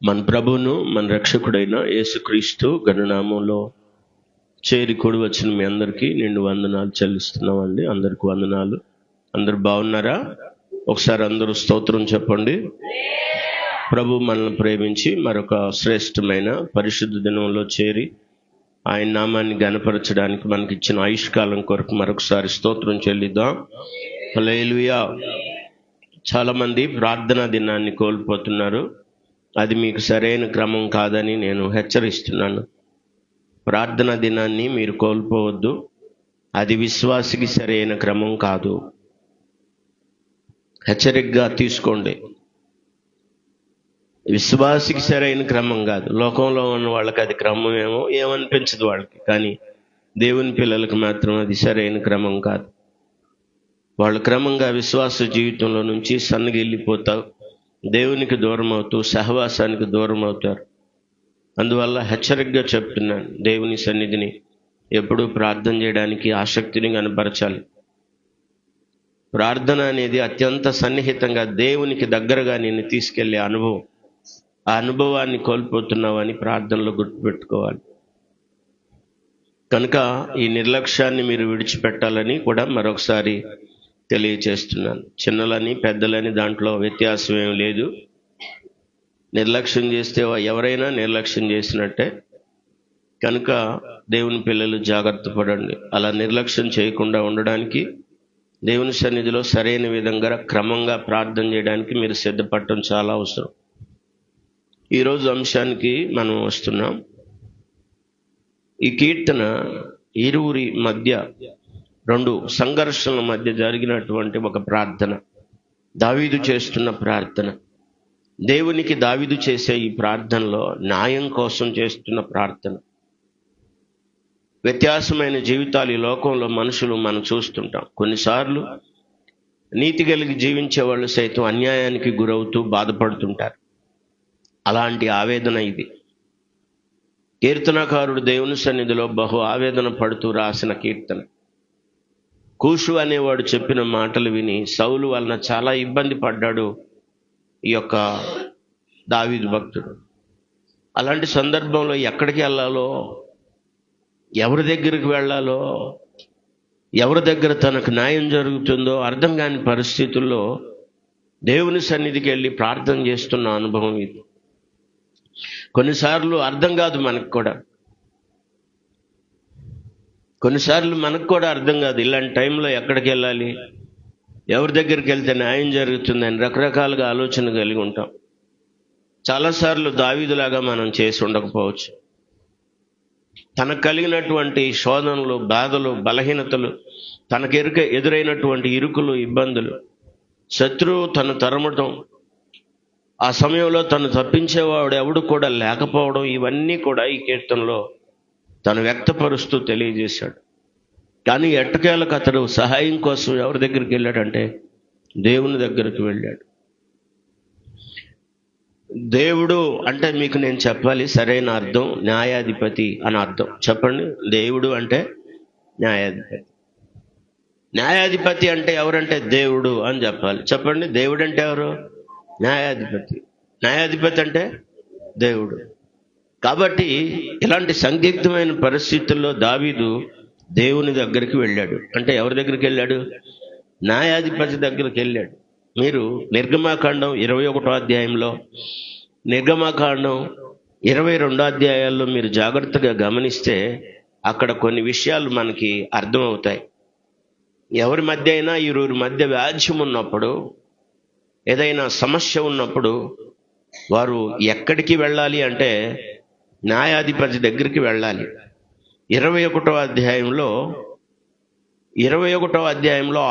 మన ప్రభువును మన రక్షకుడైన యేసుక్రీస్తు గణనామంలో చేరి కూడి వచ్చిన మీ అందరికీ నిండు వందనాలు చెల్లిస్తున్నామండి. అందరికి వందనాలు. అందరు బాగున్నారా? ఒకసారి అందరూ స్తోత్రం చెప్పండి. ప్రభు మనల్ని ప్రేమించి మరొక శ్రేష్టమైన పరిశుద్ధ దినంలో చేరి ఆయన నామాన్ని గణపరచడానికి మనకి ఇచ్చిన ఆయుష్కాలం కొరకు మరొకసారి స్తోత్రం చెల్లిద్దాం. హల్లెలూయా. చాలా మంది ప్రార్థనా దినాన్ని కోల్పోతున్నారు. అది మీకు సరైన క్రమం కాదని నేను హెచ్చరిస్తున్నాను. ప్రార్థనా దినాన్ని మీరు కోల్పోవద్దు. అది విశ్వాసికి సరైన క్రమం కాదు. హెచ్చరికగా తీసుకోండి. విశ్వాసికి సరైన క్రమం కాదు. లోకంలో ఉన్న వాళ్ళకి అది క్రమం ఏమనిపించదు వాళ్ళకి, కానీ దేవుని పిల్లలకు మాత్రం అది సరైన క్రమం కాదు. వాళ్ళు క్రమంగా విశ్వాస జీవితంలో నుంచి సన్నగిల్లిపోతారు, దేవునికి దూరం అవుతూ సహవాసానికి దూరం అవుతారు. అందువల్ల హెచ్చరికగా చెప్తున్నాను, దేవుని సన్నిధిని ఎప్పుడూ ప్రార్థన చేయడానికి ఆసక్తిని కనపరచాలి. ప్రార్థన అనేది అత్యంత సన్నిహితంగా దేవునికి దగ్గరగా నిన్ను తీసుకెళ్లే అనుభవం. ఆ అనుభవాన్ని కోల్పోతున్నావని ప్రార్థనలో గుర్తుపెట్టుకోవాలి. కనుక ఈ నిర్లక్ష్యాన్ని మీరు విడిచిపెట్టాలని కూడా మరొకసారి తెలియచేస్తున్నాను. చిన్నలని పెద్దలని దాంట్లో వ్యత్యాసం ఏం లేదు. నిర్లక్ష్యం చేస్తే ఎవరైనా నిర్లక్ష్యం చేసినట్టే. కనుక దేవుని పిల్లలు జాగ్రత్త పడండి. అలా నిర్లక్ష్యం చేయకుండా ఉండడానికి దేవుని సన్నిధిలో సరైన విధంగా క్రమంగా ప్రార్థన చేయడానికి మీరు సిద్ధపడటం చాలా అవసరం. ఈరోజు అంశానికి మనం వస్తున్నాం. ఈ కీర్తన ఇరువురి మధ్య, రెండు సంఘర్షణల మధ్య జరిగినటువంటి ఒక ప్రార్థన. దావీదు చేస్తున్న ప్రార్థన. దేవునికి దావీదు చేసే ఈ ప్రార్థనలో న్యాయం కోసం చేస్తున్న ప్రార్థన. వ్యత్యాసమైన జీవితాలు ఈ లోకంలో మనుషులు మనం చూస్తుంటాం. కొన్నిసార్లు నీతి కలిగి జీవించే వాళ్ళు సైతం అన్యాయానికి గురవుతూ బాధపడుతుంటారు. అలాంటి ఆవేదన ఇది. కీర్తనకారుడు దేవుని సన్నిధిలో బహు ఆవేదన పడుతూ రాసిన కీర్తన. కూషు అనేవాడు చెప్పిన మాటలు విని సౌలు వలన చాలా ఇబ్బంది పడ్డాడు ఈ యొక్క దావీదు భక్తుడు. అలాంటి సందర్భంలో ఎక్కడికి వెళ్ళాలో, ఎవరి దగ్గరికి వెళ్ళాలో, ఎవరి దగ్గర తనకు న్యాయం జరుగుతుందో అర్థం కాని పరిస్థితుల్లో దేవుని సన్నిధికి వెళ్ళి ప్రార్థన చేస్తున్న అనుభవం ఇది. కొన్నిసార్లు అర్థం కాదు మనకు కూడా. కొన్నిసార్లు మనకు కూడా అర్థం కాదు ఇలాంటి టైంలో ఎక్కడికి వెళ్ళాలి, ఎవరి దగ్గరికి వెళ్తే న్యాయం జరుగుతుందని రకరకాలుగా ఆలోచన కలిగి ఉంటాం. చాలాసార్లు దావీదులాగా మనం చేసి ఉండకపోవచ్చు. తనకు కలిగినటువంటి శోధనలు, బాధలు, బలహీనతలు, తనకు ఎదురైనటువంటి ఇరుకులు, ఇబ్బందులు, శత్రువు తను తరమటం, ఆ సమయంలో తను తప్పించేవాడు ఎవడు కూడా లేకపోవడం, ఇవన్నీ కూడా ఈ కీర్తనలో తను వ్యక్తపరుస్తూ తెలియజేశాడు. కానీ ఎట్టకేలకు అతడు సహాయం కోసం ఎవరి దగ్గరికి వెళ్ళాడంటే దేవుని దగ్గరికి వెళ్ళాడు. దేవుడు అంటే మీకు నేను చెప్పాలి సరైన అర్థం, న్యాయాధిపతి అని అర్థం. చెప్పండి, దేవుడు అంటే న్యాయాధిపతి. న్యాయాధిపతి అంటే ఎవరంటే దేవుడు అని చెప్పాలి. చెప్పండి, దేవుడు అంటే ఎవరు? న్యాయాధిపతి. న్యాయాధిపతి అంటే దేవుడు. కాబట్టి ఇలాంటి సందిగ్ధమైన పరిస్థితుల్లో దావీదు దేవుని దగ్గరికి వెళ్ళాడు. అంటే ఎవరి దగ్గరికి వెళ్ళాడు? న్యాయాధిపతి దగ్గరికి వెళ్ళాడు. మీరు నిర్గమాకాండం 21వ అధ్యాయంలో, నిర్గమాకాండం 22 అధ్యాయాల్లో మీరు జాగ్రత్తగా గమనిస్తే అక్కడ కొన్ని విషయాలు మనకి అర్థమవుతాయి. ఎవరి మధ్య అయినా ఇరువురి మధ్య వ్యాజ్యం ఉన్నప్పుడు, ఏదైనా సమస్య ఉన్నప్పుడు వారు ఎక్కడికి వెళ్ళాలి అంటే న్యాయాధిపతి దగ్గరికి వెళ్ళాలి. 21వ అధ్యాయంలో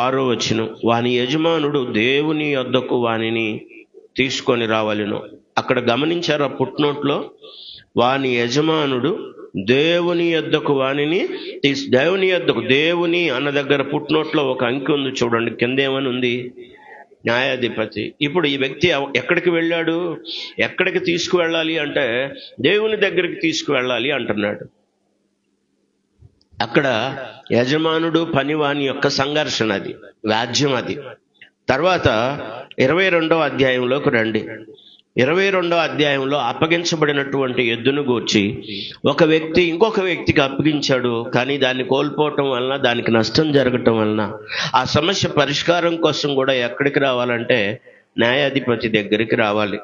6వ వచనం, వాని యజమానుడు దేవుని యొద్దకు వానిని తీసుకొని రావాలను. అక్కడ గమనించారు ఆ పుట్నోట్లో, వాని యజమానుడు దేవుని యొద్దకు వానిని దేవుని యొద్దకు, దేవుని అన్న దగ్గర పుట్నోట్లో ఒక అంకి ఉంది చూడండి, కింద ఏమని ఉంది? న్యాయాధిపతి. ఇప్పుడు ఈ వ్యక్తి ఎక్కడికి వెళ్ళాడు? ఎక్కడికి తీసుకువెళ్ళాలి అంటే దేవుని దగ్గరికి తీసుకువెళ్ళాలి అంటున్నాడు. అక్కడ యజమానుడు పనివాని యొక్క సంఘర్షణ, అది వ్యాజ్యం. అది తర్వాత 22వ అధ్యాయంలోకి రండి. 22వ అధ్యాయంలో అప్పగించబడినటువంటి ఎద్దును గూర్చి ఒక వ్యక్తి ఇంకొక వ్యక్తికి అప్పగించాడు, కానీ దాన్ని కోల్పోవటం వలన, దానికి నష్టం జరగటం వలన ఆ సమస్య పరిష్కారం కోసం కూడా ఎక్కడికి రావాలంటే న్యాయాధిపతి దగ్గరికి రావాలి.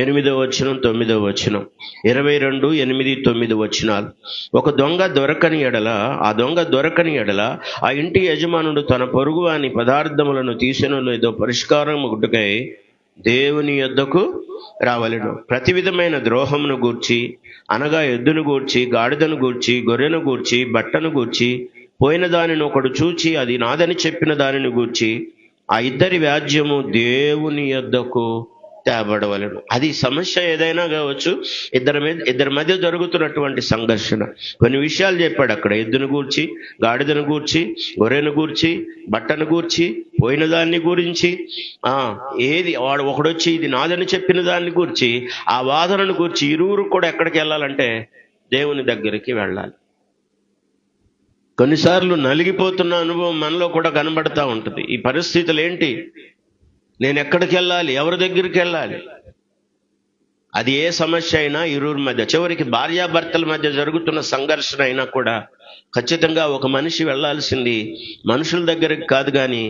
8వ వచనం 9వ వచనం, 22, 8, 9 వచనాలు. ఒక దొంగ దొరకని ఎడల, ఆ దొంగ దొరకని ఎడల ఆ ఇంటి యజమానుడు తన పొరుగువాని పదార్థములను తీసెను లేదో పరిష్కారం గుడ్డుకై దేవుని యొద్దకు రావలెను. ప్రతి విధమైన ద్రోహమును గూర్చి, అనగా ఎద్దును గూర్చి, గాడిదను గూర్చి, గొర్రెను గూర్చి, బట్టను గూర్చి, పోయిన దానిని ఒకడు చూచి అది నాదని చెప్పిన దానిని గూర్చి ఆ ఇద్దరి వ్యాజ్యము దేవుని యొద్దకు తేబడవలెను. అది సమస్య ఏదైనా కావచ్చు, ఇద్దరి మధ్య జరుగుతున్నటువంటి సంఘర్షణ. కొన్ని విషయాలు చెప్పాడు అక్కడ, ఎద్దును గూర్చి, గాడిదను గూర్చి, గొర్రెను గూర్చి, బట్టను గూర్చి, పోయిన దాన్ని గురించి, ఏది వాడు ఒకడొచ్చి ఇది నాదని చెప్పిన దాన్ని గూర్చి, ఆ వాదనను గూర్చి ఇరువురు కూడా ఎక్కడికి వెళ్ళాలంటే దేవుని దగ్గరికి వెళ్ళాలి. కొన్నిసార్లు నలిగిపోతున్న అనుభవం మనలో కూడా కనబడతా ఉంటుంది. ఈ పరిస్థితులు ఏంటి, నేను ఎక్కడికి వెళ్ళాలి, ఎవరి దగ్గరికి వెళ్ళాలి? అది ఏ సమస్య అయినా ఇరువురి మధ్య, చివరికి భార్యాభర్తల మధ్య జరుగుతున్న సంఘర్షణ అయినా కూడా ఖచ్చితంగా ఒక మనిషి వెళ్ళాల్సింది మనుషుల దగ్గరికి కాదు, కానీ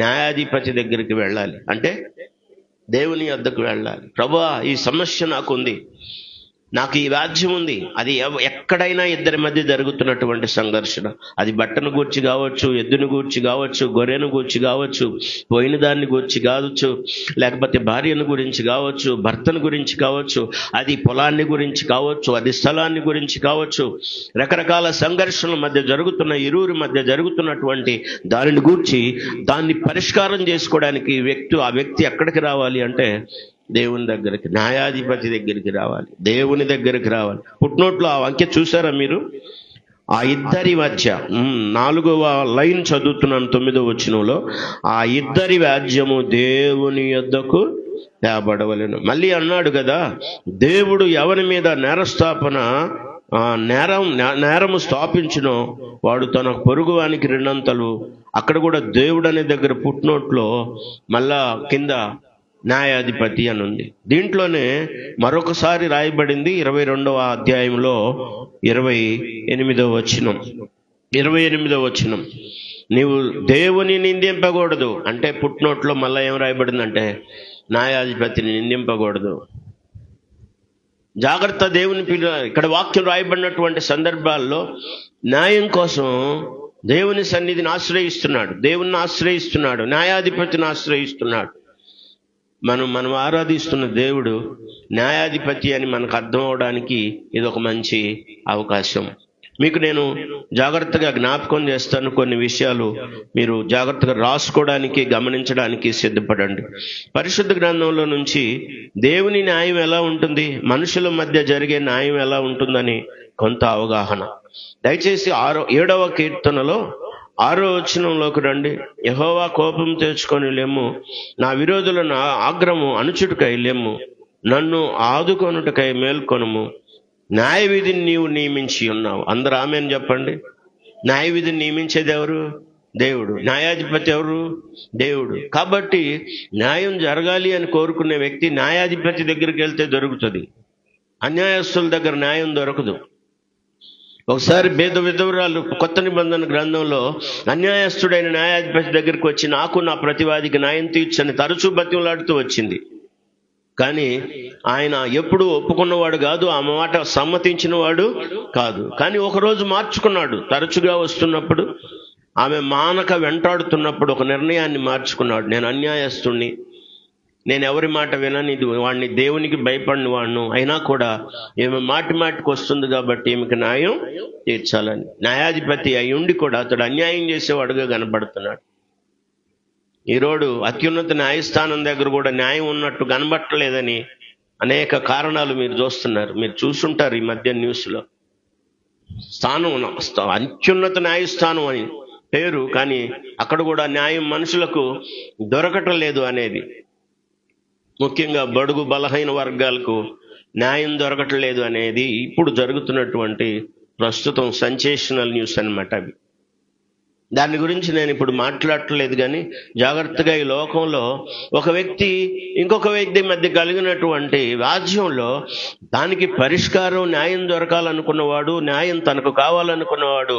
న్యాయాధిపతి దగ్గరికి వెళ్ళాలి. అంటే దేవుని వద్దకు వెళ్ళాలి. ప్రభువా, ఈ సమస్య నాకుంది, నాకు ఈ వ్యాజ్యం ఉంది. అది ఎక్కడైనా ఇద్దరి మధ్య జరుగుతున్నటువంటి సంఘర్షణ, అది బట్టను గూర్చి కావచ్చు, ఎద్దును గూర్చి కావచ్చు, గొర్రెను గూర్చి కావచ్చు, పోయిన దాన్ని గూర్చి కావచ్చు, లేకపోతే భార్యను గురించి కావచ్చు, భర్తను గురించి కావచ్చు, అది పొలాన్ని గురించి కావచ్చు, అది స్థలాన్ని గురించి కావచ్చు, రకరకాల సంఘర్షణల మధ్య జరుగుతున్న, ఇరువురి మధ్య జరుగుతున్నటువంటి దానిని గూర్చి దాన్ని పరిష్కారం చేసుకోవడానికి ఆ వ్యక్తి ఎక్కడికి రావాలి అంటే దేవుని దగ్గరికి, న్యాయాధిపతి దగ్గరికి రావాలి, దేవుని దగ్గరికి రావాలి. పుట్నోట్లో ఆ వాక్య చూసారా మీరు? ఆ ఇద్దరి మధ్య 4వ లైన్ చదువుతున్నాను 9వ వచనంలో, ఆ ఇద్దరి వ్యాజ్యము దేవుని యొద్దకు తేబడవలెను. మళ్ళీ అన్నాడు కదా, దేవుడు ఎవరి మీద నేరము స్థాపించునో వాడు తన పొరుగువానికి 2 అంతలు. అక్కడ కూడా దేవుడు అనే దగ్గర పుట్నోట్లో మళ్ళా కింద న్యాయాధిపతి అని ఉంది. దీంట్లోనే మరొకసారి రాయబడింది 22వ అధ్యాయంలో 28వ వచనం. 28వ వచనం, నీవు దేవుని నిందింపకూడదు అంటే పుట్నోట్లో మళ్ళీ ఏం రాయబడిందంటే న్యాయాధిపతిని నిందింపకూడదు. జాగ్రత్త, దేవుని ఇక్కడ వాక్యం రాయబడినటువంటి సందర్భాల్లో న్యాయం కోసం దేవుని సన్నిధిని ఆశ్రయిస్తున్నాడు, దేవుణ్ణి ఆశ్రయిస్తున్నాడు, న్యాయాధిపతిని ఆశ్రయిస్తున్నాడు. మనం ఆరాధిస్తున్న దేవుడు న్యాయాధిపతి అని మనకు అర్థం అవడానికి ఇది ఒక మంచి అవకాశం. మీకు నేను జాగ్రత్తగా జ్ఞాపకం చేస్తాను, కొన్ని విషయాలు మీరు జాగ్రత్తగా రాసుకోవడానికి, గమనించడానికి సిద్ధపడండి. పరిశుద్ధ గ్రంథంలో నుంచి దేవుని న్యాయం ఎలా ఉంటుంది, మనుషుల మధ్య జరిగే న్యాయం ఎలా ఉంటుందని కొంత అవగాహన. దయచేసి 7వ కీర్తనలో 6వ వచనంలోకి రండి. యెహోవా కోపం తెచ్చుకొని లెమ్ము, నా విరోధులను ఆగ్రహము అణుచుటకై లెమ్ము, నన్ను ఆదుకొనుటకై మేల్కొనుము. న్యాయ విధిని నీవు నియమించి ఉన్నావు. అందరూ ఆమేన్ చెప్పండి. న్యాయ విధిని నియమించేది ఎవరు? దేవుడు. న్యాయాధిపతి ఎవరు? దేవుడు. కాబట్టి న్యాయం జరగాలి అని కోరుకునే వ్యక్తి న్యాయాధిపతి దగ్గరికి వెళ్తే దొరుకుతుంది, అన్యాయస్తుల దగ్గర న్యాయం దొరకదు. ఒకసారి విధవరాలు కొత్త నిబంధన గ్రంథంలో అన్యాయస్తుడైన న్యాయాధిపతి దగ్గరికి వచ్చి నాకు నా ప్రతివాదికి న్యాయం తీర్చని తరచూ బతిమలాడుతూ వచ్చింది. కానీ ఆయన ఎప్పుడు ఒప్పుకున్నవాడు కాదు, ఆ మాట సమ్మతించిన వాడు కాదు. కానీ ఒకరోజు మార్చుకున్నాడు. తరచుగా వస్తున్నప్పుడు, ఆమె మానక వెంటాడుతున్నప్పుడు ఒక నిర్ణయాన్ని మార్చుకున్నాడు. నేను అన్యాయస్తుణ్ణి, నేను ఎవరి మాట వినని వాడిని, దేవునికి భయపడిన వాడిను, అయినా కూడా ఈమె మాటికి వస్తుంది కాబట్టి ఈమెకి న్యాయం తీర్చాలని. న్యాయాధిపతి అయి ఉండి కూడా అతడు అన్యాయం చేసేవాడుగా కనబడుతున్నాడు. ఈరోడు అత్యున్నత న్యాయస్థానం దగ్గర కూడా న్యాయం ఉన్నట్టు కనబట్టలేదని అనేక కారణాలు మీరు చూస్తున్నారు. మీరు చూసుంటారు ఈ మధ్య న్యూస్లో. అత్యున్నత న్యాయస్థానం అని పేరు, కానీ అక్కడ కూడా న్యాయం మనుషులకు దొరకటం లేదు అనేది, ముఖ్యంగా బడుగు బలహీన వర్గాలకు న్యాయం దొరకట్లేదు అనేది ఇప్పుడు జరుగుతున్నటువంటి ప్రస్తుతం సెన్సేషనల్ న్యూస్ అన్నమాట. అవి దాని గురించి నేను ఇప్పుడు మాట్లాడట్లేదు, కానీ జాగ్రత్తగా ఈ లోకంలో ఒక వ్యక్తి ఇంకొక వ్యక్తి మధ్య కలిగినటువంటి రాజ్యంలో దానికి పరిష్కారం, న్యాయం దొరకాలనుకున్నవాడు, న్యాయం తనకు కావాలనుకున్నవాడు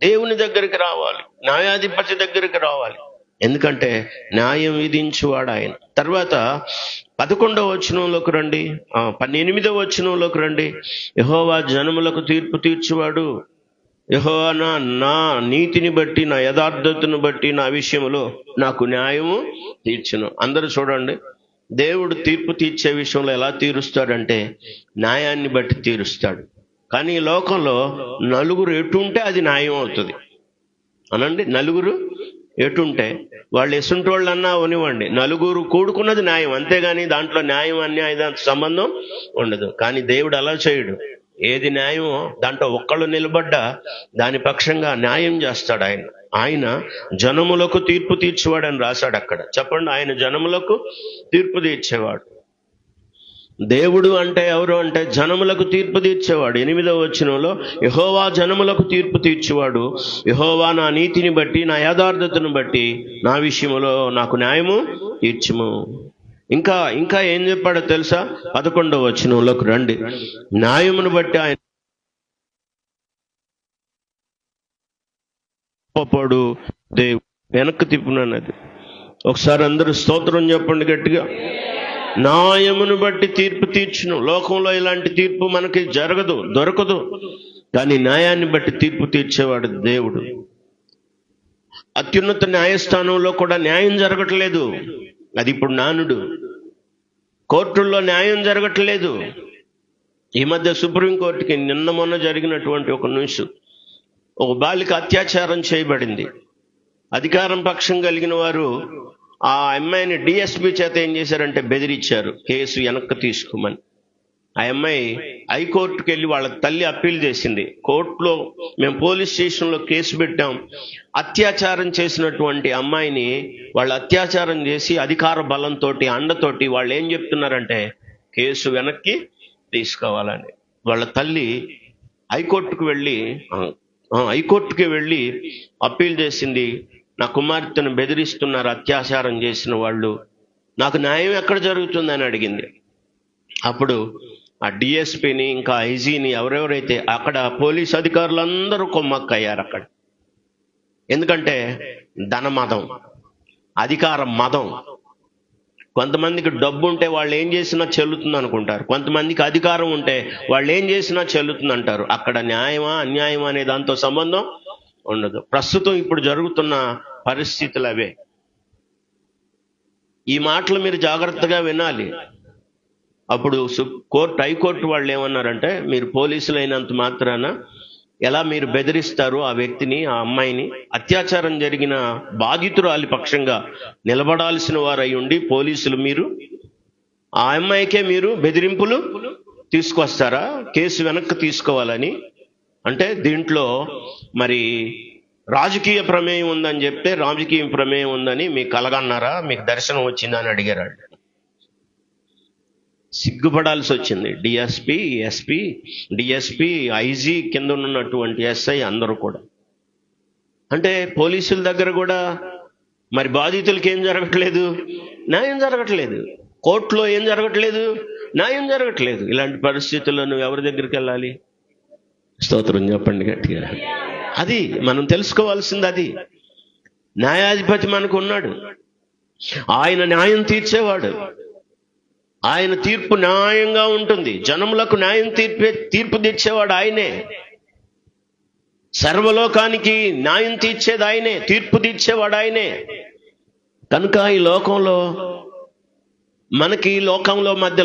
దేవుని దగ్గరికి రావాలి, న్యాయాధిపతి దగ్గరికి రావాలి. ఎందుకంటే న్యాయం విధించువాడు ఆయన. తర్వాత 11వ వచనంలోకి రండి, 8వ వచనంలోకి రండి. యెహోవా జనములకు తీర్పు తీర్చువాడు, యెహోవా నా నీతిని బట్టి, నా యథార్థతను బట్టి నా విషయంలో నాకు న్యాయము తీర్చును. అందరూ చూడండి, దేవుడు తీర్పు తీర్చే విషయంలో ఎలా తీరుస్తాడంటే న్యాయాన్ని బట్టి తీరుస్తాడు. కానీ ఈ లోకంలో నలుగురు ఎటుంటే అది న్యాయం అవుతుంది అనండి. నలుగురు ఎటుంటే వాళ్ళు ఎసుంటోళ్ళన్నా ఉనివ్వండి, నలుగురు కూడుకున్నది న్యాయం, అంతేగాని దాంట్లో న్యాయం అన్యాయం సంబంధం ఉండదు. కానీ దేవుడు అలా చేయడు. ఏది న్యాయమో దాంట్లో ఒక్కళ్ళు నిలబడ్డా దాని పక్షంగా న్యాయం చేస్తాడు ఆయన. ఆయన జనములకు తీర్పు తీర్చేవాడని రాశాడు అక్కడ. చెప్పండి, ఆయన జనములకు తీర్పు తీర్చేవాడు. దేవుడు అంటే ఎవరు అంటే జనములకు తీర్పు తీర్చేవాడు. 8వ వచనంలో యెహోవా జనములకు తీర్పు తీర్చేవాడు, యెహోవా నా నీతిని బట్టి, నా యథార్థతను బట్టి నా విషయంలో నాకు న్యాయము తీర్చుము. ఇంకా ఏం చెప్పాడో తెలుసా? 11వ వచనంలోకి రండి. న్యాయమును బట్టి ఆయన దేవుడు వెనక్కి తిప్పునన్నది. ఒకసారి అందరూ స్తోత్రం చెప్పండి గట్టిగా. న్యాయమును బట్టి తీర్పు తీర్చును. లోకంలో ఇలాంటి తీర్పు మనకి జరగదు, దొరకదు. కానీ న్యాయాన్ని బట్టి తీర్పు తీర్చేవాడు దేవుడు. అత్యున్నత న్యాయస్థానంలో కూడా న్యాయం జరగట్లేదు, అది ఇప్పుడు నానుడు. కోర్టుల్లో న్యాయం జరగట్లేదు. ఈ మధ్య సుప్రీంకోర్టుకి నిన్న మొన్న జరిగినటువంటి ఒక న్యూస్, ఒక బాలిక అత్యాచారం చేయబడింది. అధికారం పక్షం కలిగిన వారు ఆ అమ్మాయిని డిఎస్పీ చేత ఏం చేశారంటే బెదిరించారు, కేసు వెనక్కి తీసుకోమని. ఆ అమ్మాయి హైకోర్టుకి వెళ్ళి వాళ్ళ తల్లి అప్పీల్ చేసింది. కోర్టులో మేము పోలీస్ స్టేషన్లో కేసు పెట్టాం, అత్యాచారం చేసినటువంటి అమ్మాయిని వాళ్ళు అత్యాచారం చేసి అధికార బలంతో, అండతోటి వాళ్ళు ఏం చెప్తున్నారంటే కేసు వెనక్కి తీసుకోవాలని. వాళ్ళ తల్లి హైకోర్టుకు వెళ్ళి అప్పీల్ చేసింది. నా కుమార్తెను బెదిరిస్తున్నారు అత్యాచారం చేసిన వాళ్ళు, నాకు న్యాయం ఎక్కడ జరుగుతుందని అడిగింది. అప్పుడు ఆ డిఎస్పీని ఇంకా ఐజీని ఎవరెవరైతే అక్కడ పోలీస్ అధికారులందరూ కొమ్మక్కయ్యారు అక్కడ. ఎందుకంటే ధనమదం, అధికార మదం. కొంతమందికి డబ్బు ఉంటే వాళ్ళు ఏం చేసినా చెల్లుతుంది అనుకుంటారు, కొంతమందికి అధికారం ఉంటే వాళ్ళు ఏం చేసినా చెల్లుతుంది అంటారు. అక్కడ న్యాయమా అన్యాయమా అనే దాంతో సంబంధం ఉండదు. ప్రస్తుతం ఇప్పుడు జరుగుతున్న పరిస్థితులు అవే. ఈ మాటలు మీరు జాగ్రత్తగా వినాలి. అప్పుడు హైకోర్టు వాళ్ళు ఏమన్నారంటే, మీరు పోలీసులు అయినంత మాత్రాన ఎలా మీరు బెదిరిస్తారు ఆ వ్యక్తిని, ఆ అమ్మాయిని? అత్యాచారం జరిగిన బాధితురాలి పక్షంగా నిలబడాల్సిన వారై ఉండి పోలీసులు మీరు ఆ అమ్మాయికే మీరు బెదిరింపులు తీసుకొస్తారా కేసు వెనక్కి తీసుకోవాలని? అంటే దీంట్లో మరి రాజకీయ ప్రమేయం ఉందని చెప్తే రాజకీయ ప్రమేయం ఉందని మీకు కలగన్నారా, మీకు దర్శనం వచ్చిందని అడిగారు. సిగ్గుపడాల్సి వచ్చింది. డిఎస్పీ, ఐజీ కింద ఉన్నటువంటి ఎస్ఐ అందరూ కూడా. అంటే పోలీసుల దగ్గర కూడా మరి బాధితులకి ఏం జరగట్లేదు, న్యాయం జరగట్లేదు. కోర్టులో ఏం జరగట్లేదు, న్యాయం జరగట్లేదు. ఇలాంటి పరిస్థితుల్లో నువ్వు ఎవరి దగ్గరికి వెళ్ళాలి? స్తోత్రం చెప్పండి గట్టిగా. అది మనం తెలుసుకోవాల్సింది. అది న్యాయాధిపతి మనకు ఉన్నాడు, ఆయన న్యాయం తీర్చేవాడు. ఆయన తీర్పు న్యాయంగా ఉంటుంది. జనములకు న్యాయం తీర్పు తీర్చేవాడు ఆయనే. సర్వలోకానికి న్యాయం తీర్చేది ఆయనే, తీర్పు తీర్చేవాడు ఆయనే. కనుక ఈ లోకంలో మనకి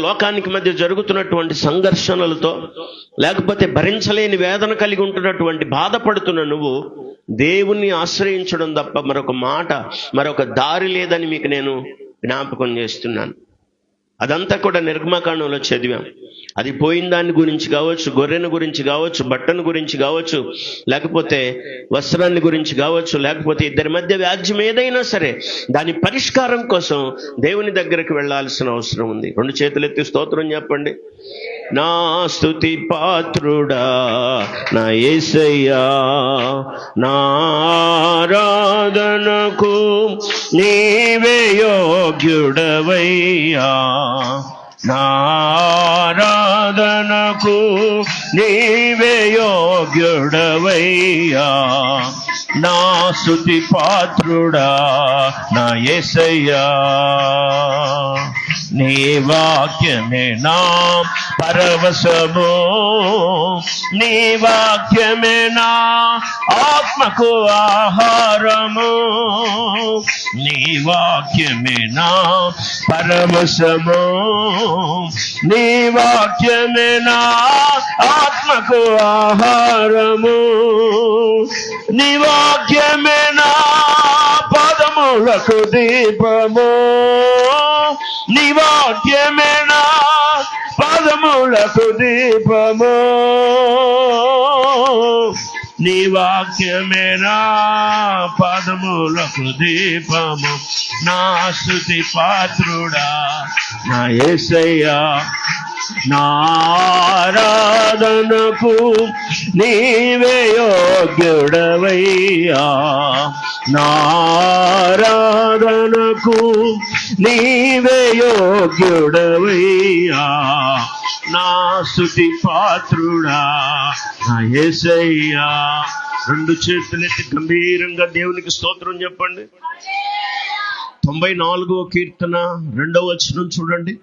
లోకానికి మధ్య జరుగుతున్నటువంటి సంఘర్షణలతో, లేకపోతే భరించలేని వేదన కలిగి ఉంటున్నటువంటి బాధపడుతున్న నువ్వు దేవుణ్ణి ఆశ్రయించడం తప్ప మరొక దారి లేదని మీకు నేను జ్ఞాపకం చేస్తున్నాను. అదంతా కూడా నిర్గమకాండంలో చదివాం. అది పోయిన దాని గురించి కావచ్చు, గొర్రెను గురించి కావచ్చు, బట్టను గురించి కావచ్చు, లేకపోతే వస్త్రాన్ని గురించి కావచ్చు, లేకపోతే ఇద్దరి మధ్య వ్యాజ్యం ఏదైనా సరే దాని పరిష్కారం కోసం దేవుని దగ్గరికి వెళ్ళాల్సిన అవసరం ఉంది. 2 చేతులెత్తి స్తోత్రం చెప్పండి. నా స్తుతి పాత్రుడా నా యేసయ్యా, నా ఆరాధనకు నీవే యోగ్యుడవయ్యా, నా ఆరాధనకు నీవే యోగ్యుడవయ్యా, నా స్తుతి పాత్రుడా నా యేసయ్యా. నీ వాక్యమే నా పరవశము, నీ వాక్యమే నా ఆత్మకు ఆహారము, నీ వాక్యమే నా పరవశము, నీ వాక్యమే నా ఆత్మకు ఆహారము, నీ వాక్యమే నా పాదములకు దీపము, నీ వాక్యమే నా పాదములకు దీపము, నీ వాక్యమే నా పాదములకు దీపము, నా స్తుతి పాత్రుడా నా యేసయ్యా, నా ఆరాధనకు నీవే యోగ్యుడవయ్యా, నా ఆరాధనకు నీవే యోగ్యుడవయ్యా, నా స్తుతి పాత్రుడా నా యేసయ్యా. 2 చేతులెత్తి గంభీరంగా దేవునికి స్తోత్రం చెప్పండి. 94వ కీర్తన 2వ వచనం చూడండి.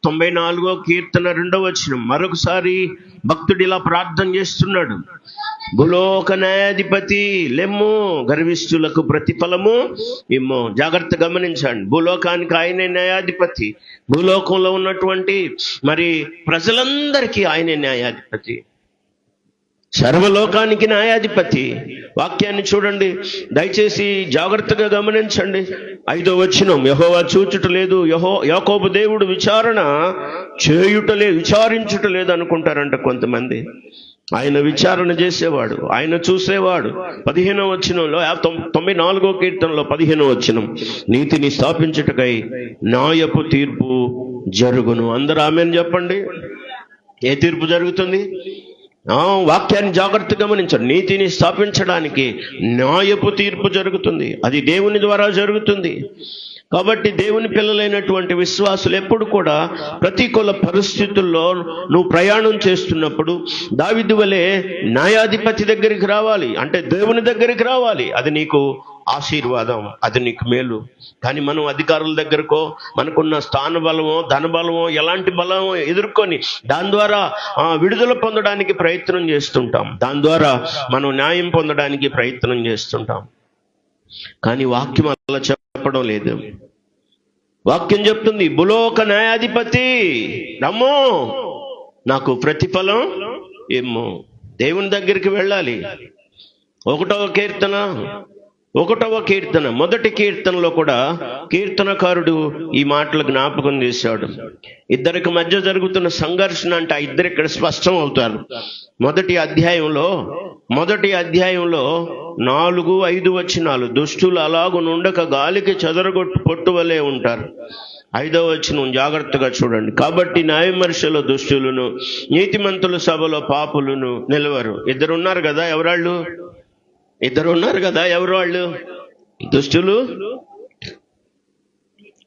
94వ కీర్తన 2వ వచనం. మరొకసారి భక్తుడు ఇలా ప్రార్థన చేస్తున్నాడు. భూలోక న్యాయాధిపతి లెమ్ము, గర్విష్ఠులకు ప్రతిఫలము ఇమ్ము. జాగ్రత్త గమనించండి. భూలోకానికి ఆయనే న్యాయాధిపతి, భూలోకంలో ఉన్నటువంటి మరి ప్రజలందరికీ ఆయనే న్యాయాధిపతి, సర్వలోకానికి న్యాయాధిపతి. వాక్యాన్ని చూడండి దయచేసి, జాగ్రత్తగా గమనించండి. 5వ వచనం. యెహోవా చూచుట లేదు, యాకోబు దేవుడు విచారణ చేయుట లేదు, విచారించుట లేదు అనుకుంటారంట కొంతమంది. ఆయన విచారణ చేసేవాడు, ఆయన చూసేవాడు. 15వ వచనంలో 94వ కీర్తనలో 15వ వచనం. నీతిని స్థాపించుటకై న్యాయపు తీర్పు జరుగును. అందరూ ఆమేన్ చెప్పండి. ఏ తీర్పు జరుగుతుంది? వాక్యాన్ని జాగ్రత్తగా గమనించండి. నీతిని స్థాపించడానికి న్యాయపు తీర్పు జరుగుతుంది. అది దేవుని ద్వారా జరుగుతుంది. కాబట్టి దేవుని పిల్లలైనటువంటి విశ్వాసులు ఎప్పుడు కూడా ప్రతికూల పరిస్థితుల్లో నువ్వు ప్రయాణం చేస్తున్నప్పుడు దావీదు వలె న్యాయాధిపతి దగ్గరికి రావాలి, అంటే దేవుని దగ్గరికి రావాలి. అది నీకు ఆశీర్వాదం, అది నీకు మేలు. కానీ మనం అధికారుల దగ్గరకో, మనకున్న స్థాన బలమో, ధన బలమో, ఎలాంటి బలమో ఎదుర్కొని దాని ద్వారా విడుదల పొందడానికి ప్రయత్నం చేస్తుంటాం, దాని ద్వారా మనం న్యాయం పొందడానికి ప్రయత్నం చేస్తుంటాం. కానీ వాక్యం అలా చెప్పడం లేదు. వాక్యం చెప్తుంది, భూలోక న్యాయాధిపతి రమ్మో, నాకు ప్రతిఫలం ఏమో. దేవుని దగ్గరికి వెళ్ళాలి. 1వ కీర్తన మొదటి కీర్తనలో కూడా కీర్తనకారుడు ఈ మాటలు జ్ఞాపకం చేశాడు. ఇద్దరికి మధ్య జరుగుతున్న సంఘర్షణ అంటే ఆ ఇద్దరు ఇక్కడ స్పష్టం అవుతారు. మొదటి అధ్యాయంలో 4-5 వచనాలు. దుష్టులు అలాగు నుండక గాలికి చెదరగొట్టు పొట్టువలే ఉంటారు. 5వ వచనం జాగ్రత్తగా చూడండి. కాబట్టి న్యాయమర్శలో దుష్టులను, నీతిమంతుల సభలో పాపులను నిలవరు. ఇద్దరు ఉన్నారు కదా, ఎవరు వాళ్ళు?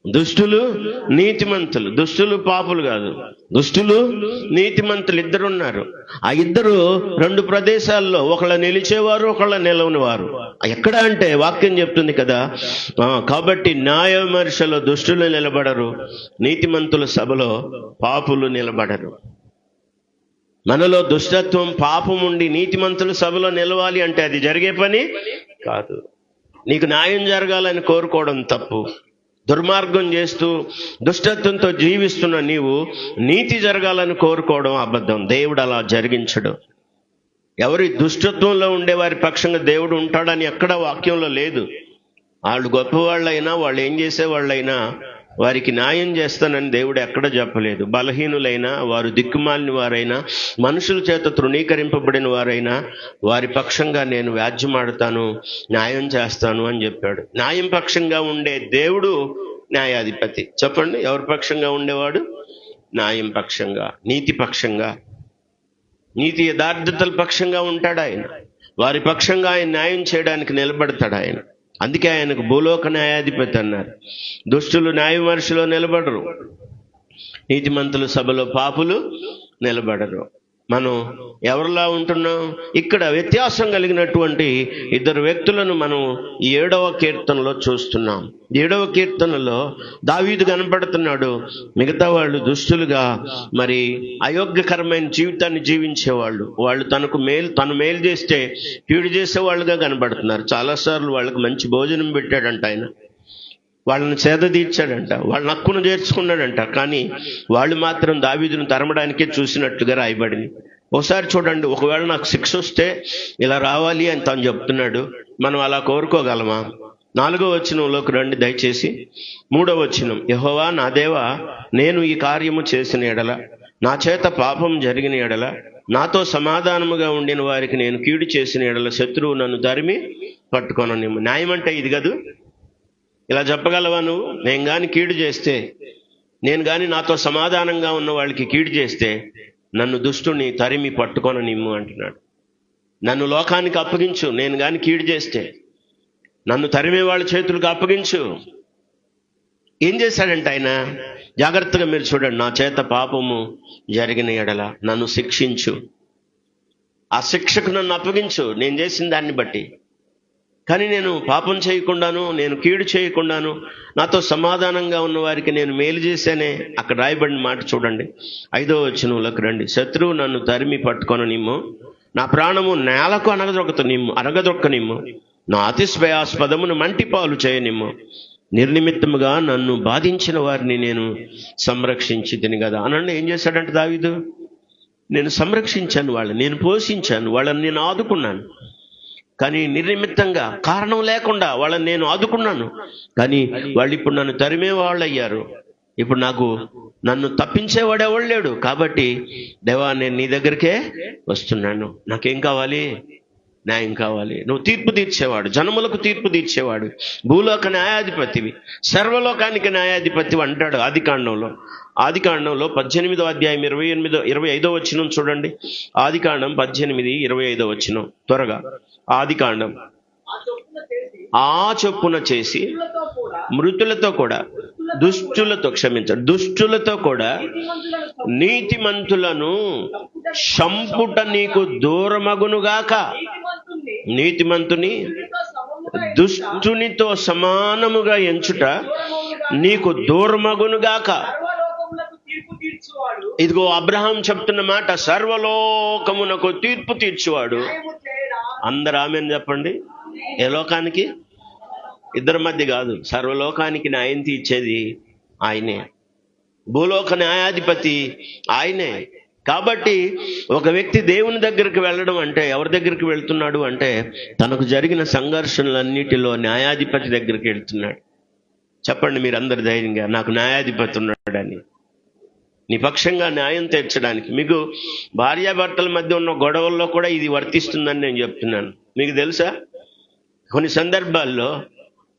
దుష్టులు నీతిమంతులు. దుష్టులు పాపులు కాదు, దుష్టులు నీతిమంతులు ఇద్దరున్నారు. ఆ ఇద్దరు 2 ప్రదేశాల్లో, ఒకళ్ళ నిలిచేవారు, ఒకళ్ళ నిలవని వారు. ఎక్కడ అంటే వాక్యం చెప్తుంది కదా, కాబట్టి న్యాయమర్శలో దుష్టులు నిలబడరు, నీతిమంతుల సభలో పాపులు నిలబడరు. మనలో దుష్టత్వం, పాపం ఉండి నీతిమంతుల సభలో నిలవాలి అంటే అది జరిగే పని కాదు. నీకు న్యాయం జరగాలని కోరుకోవడం తప్పు. దుర్మార్గం చేస్తూ దుష్టత్వంతో జీవిస్తున్న నీవు నీతి జరగాలని కోరుకోవడం అబద్ధం. దేవుడు అలా జరిగించడు. ఎవరి దుష్టత్వంలో ఉండే వారి పక్షంగా దేవుడు ఉంటాడని ఎక్కడ వాక్యంలో లేదు. వాళ్ళు గొప్పవాళ్ళైనా, వాళ్ళు ఏం చేసేవాళ్ళైనా వారికి న్యాయం చేస్తానని దేవుడు ఎక్కడ చెప్పలేదు. బలహీనులైనా, వారు దిక్కుమాలిన వారైనా, మనుషుల చేత తృణీకరింపబడిన వారైనా వారి పక్షంగా నేను వ్యాజ్యమాడతాను, న్యాయం చేస్తాను అని చెప్పాడు. న్యాయం పక్షంగా ఉండే దేవుడు న్యాయాధిపతి. చెప్పండి, ఎవరి పక్షంగా ఉండేవాడు? న్యాయం పక్షంగా, నీతి పక్షంగా, నీతి యథార్థతల పక్షంగా ఉంటాడు ఆయన. వారి పక్షంగా ఆయన న్యాయం చేయడానికి నిలబడతాడు ఆయన. అందుకే ఆయనకు భూలోక న్యాయాధిపతి అన్నారు. దుష్టులు న్యాయవిమర్శలో నిలబడరు, నీతిమంతుల సభలో పాపులు నిలబడరు. మనం ఎవరిలా ఉంటున్నాం? ఇక్కడ వ్యత్యాసం కలిగినటువంటి ఇద్దరు వ్యక్తులను మనం ఈ 7వ కీర్తనలో చూస్తున్నాం. 7వ కీర్తనలో దావీదు కనపడుతున్నాడు. మిగతా వాళ్ళు దుష్టులుగా, మరి అయోగ్యకరమైన జీవితాన్ని జీవించేవాళ్ళు. వాళ్ళు తను మేలు చేస్తే కీడు చేసేవాళ్ళుగా కనబడుతున్నారు. చాలాసార్లు వాళ్ళకి మంచి భోజనం పెట్టాడంట ఆయన, వాళ్ళని చేద తీర్చాడంట, వాళ్ళని హక్కును చేర్చుకున్నాడంట. కానీ వాళ్ళు మాత్రం దావీదును తరమడానికే చూసినట్లుగా రాయబడింది. ఒకసారి చూడండి, ఒకవేళ నాకు శిక్ష వస్తే ఇలా రావాలి అని తను చెప్తున్నాడు. మనం అలా కోరుకోగలమా? 4వ వచనంలోకి రండి దయచేసి. 3వ వచనం, యెహోవా నా దేవా, నేను ఈ కార్యము చేసిన ఎడల, నా చేత పాపం జరిగిన ఎడల, నాతో సమాధానముగా ఉండిన వారికి నేను కీడు చేసిన ఎడల, శత్రువు నన్ను తరిమి పట్టుకొననిమ్ము. న్యాయం అంటే ఇది కదూ. ఇలా చెప్పగలవా నువ్వు? నేను కానీ కీడు చేస్తే, నేను కానీ నాతో సమాధానంగా ఉన్న వాళ్ళకి కీడు చేస్తే, నన్ను దుష్టుని తరిమి పట్టుకొననిమ్ము అంటున్నాడు. నన్ను లోకానికి అప్పగించు. నేను కానీ కీడు చేస్తే నన్ను తరిమే వాళ్ళ చేతులకు అప్పగించు. ఏం చేశాడంటే ఆయన, జాగ్రత్తగా మీరు చూడండి, నా చేత పాపము జరిగిన ఎడల నన్ను శిక్షించు, ఆ శిక్షకు నన్ను అప్పగించు నేను చేసిన దాన్ని బట్టి. కానీ నేను పాపం చేయకుండాను, నేను కీడు చేయకుండాను, నాతో సమాధానంగా ఉన్న వారికి నేను మేలు చేశానే. అక్కడ రాయబడిన మాట చూడండి, 5వ వచనంలోకి రండి. శత్రువు నన్ను తరిమి పట్టుకొననిమ్ము, నా ప్రాణము నేలకు అనగదొక్కనిమ్ము, నా అతిశయాస్పదమును మంటిపాలు చేయనిమ్ము, నిర్నిమిత్తముగా నన్ను బాధించిన వారిని నేను సంరక్షించి తిని కదా అనండి. ఏం చేశాడంటే దావీదు, నేను సంరక్షించాను వాళ్ళని, నేను పోషించాను వాళ్ళని, నేను ఆదుకున్నాను. కానీ నిర్నిమిత్తంగా, కారణం లేకుండా వాళ్ళని నేను ఆదుకున్నాను. కానీ వాళ్ళు ఇప్పుడు నన్ను తరిమే వాళ్ళు అయ్యారు. ఇప్పుడు నన్ను తప్పించేవాడు ఎవడు లేడు. కాబట్టి దేవా, నేను నీ దగ్గరికే వస్తున్నాను. నాకేం కావాలి? న్యాయం కావాలి. నువ్వు తీర్పు తీర్చేవాడు, జనములకు తీర్పు తీర్చేవాడు, భూలోక న్యాయాధిపతివి, సర్వలోకానికి న్యాయాధిపతివి అంటాడు ఆదికాండంలో. 18వ అధ్యాయం 25వ వచనం చూడండి. ఆదికాండం 18:25 వచనం. త్వరగా ఆదికాండం. ఆ చొప్పున చేసి మృతులతో కూడా దుష్టులతో కూడా నీతిమంతులను చంపుట నీకు దూరమగునుగాక. నీతిమంతుని దుష్టునితో సమానముగా ఎంచుట నీకు దూరమగునుగాక. ఇదిగో అబ్రహాం చెప్తున్న మాట, సర్వలోకమునకు తీర్పు తీర్చువాడు. అందరు ఆమెను చెప్పండి. ఏ లోకానికి? ఇద్దరి మధ్య కాదు, సర్వలోకానికి న్యాయం తీర్చేది ఆయనే. భూలోక న్యాయాధిపతి ఆయనే. కాబట్టి ఒక వ్యక్తి దేవుని దగ్గరికి వెళ్ళడం అంటే, ఎవరి దగ్గరికి వెళ్తున్నాడు అంటే, తనకు జరిగిన సంఘర్షణలన్నిటిలో న్యాయాధిపతి దగ్గరికి వెళ్తున్నాడు. చెప్పండి మీరందరు ధైర్యంగా, నాకు న్యాయాధిపతి ఉన్నాడని, నీ పక్షంగా న్యాయం తీర్చడానికి. మీకు భార్యాభర్తల మధ్య ఉన్న గొడవల్లో కూడా ఇది వర్తిస్తుందని నేను చెప్తున్నాను. మీకు తెలుసా, కొన్ని సందర్భాల్లో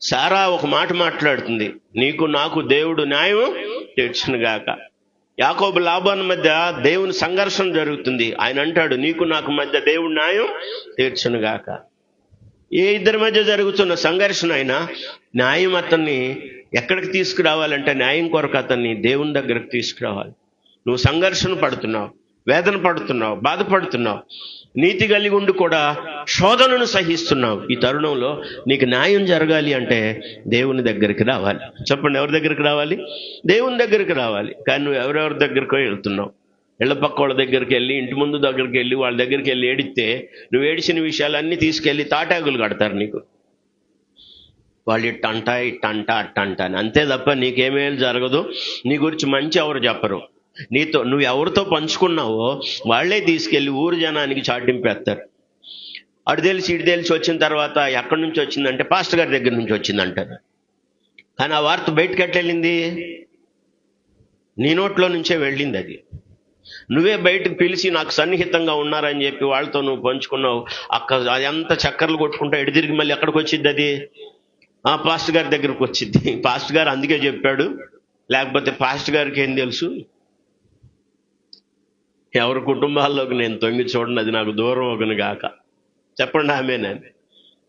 సారా ఒక మాట మాట్లాడుతుంది, నీకు నాకు దేవుడు న్యాయం తీర్చునుగాక. యాకోబు లాబాను మధ్య దేవుని సంఘర్షణ జరుగుతుంది. ఆయన అంటాడు, నీకు నాకు మధ్య దేవుడు న్యాయం తీర్చునుగాక. ఏ ఇద్దరి మధ్య జరుగుతున్న సంఘర్షణ అయినా న్యాయం అతన్ని ఎక్కడికి తీసుకురావాలంటే, న్యాయం కొరకు అతన్ని దేవుని దగ్గరకు తీసుకురావాలి. నువ్వు సంఘర్షణ పడుతున్నావు, వేదన పడుతున్నావు, బాధపడుతున్నావు, నీతి కలిగి ఉండి కూడా శోధనను సహిస్తున్నావు. ఈ తరుణంలో నీకు న్యాయం జరగాలి అంటే దేవుని దగ్గరికి రావాలి. చెప్పండి, ఎవరి దగ్గరికి రావాలి? దేవుని దగ్గరికి రావాలి. కానీ నువ్వు ఎవరెవరి దగ్గరికో వెళ్తున్నావు. ఇళ్ల పక్క వాళ్ళ దగ్గరికి వెళ్ళి, ఇంటి ముందు దగ్గరికి వెళ్ళి, వాళ్ళ దగ్గరికి వెళ్ళి ఏడిస్తే, నువ్వు ఏడిచిన విషయాలన్నీ తీసుకెళ్ళి తాటాకులు కడతారు నీకు. వాళ్ళు ఇట్టంట అట్టంట అని, అంతే తప్ప నీకేమేమి జరగదు. నీ గురించి మంచి ఎవరు చెప్పరు. నువ్వు ఎవరితో పంచుకున్నావో వాళ్లే తీసుకెళ్లి ఊరు జనానికి చాటింపేస్తారు. అటు తెలిసి ఇటు తెలిసి వచ్చిన తర్వాత ఎక్కడి నుంచి వచ్చిందంటే పాస్టర్ గారి దగ్గర నుంచి వచ్చిందంటారు. కానీ ఆ వార్త బయటకు ఎట్లెళ్ళింది? నీ నోట్లో నుంచే వెళ్ళింది అది. నువ్వే బయటకు పిలిచి నాకు సన్నిహితంగా ఉన్నారని చెప్పి వాళ్ళతో నువ్వు పంచుకున్నావు. అది అంతా చక్కర్లు కొట్టుకుంటా ఎటు తిరిగి మళ్ళీ ఎక్కడికి వచ్చింది అది? పాస్టర్ గారి దగ్గరకు వచ్చింది. పాస్టర్ గారు అందుకే చెప్పాడు, లేకపోతే పాస్టర్ గారికి ఏం తెలుసు? ఎవరి కుటుంబాల్లోకి నేను తొంగి చూడండి, అది నాకు దూరం ఒకని గాక. చెప్పండి ఆమేనని.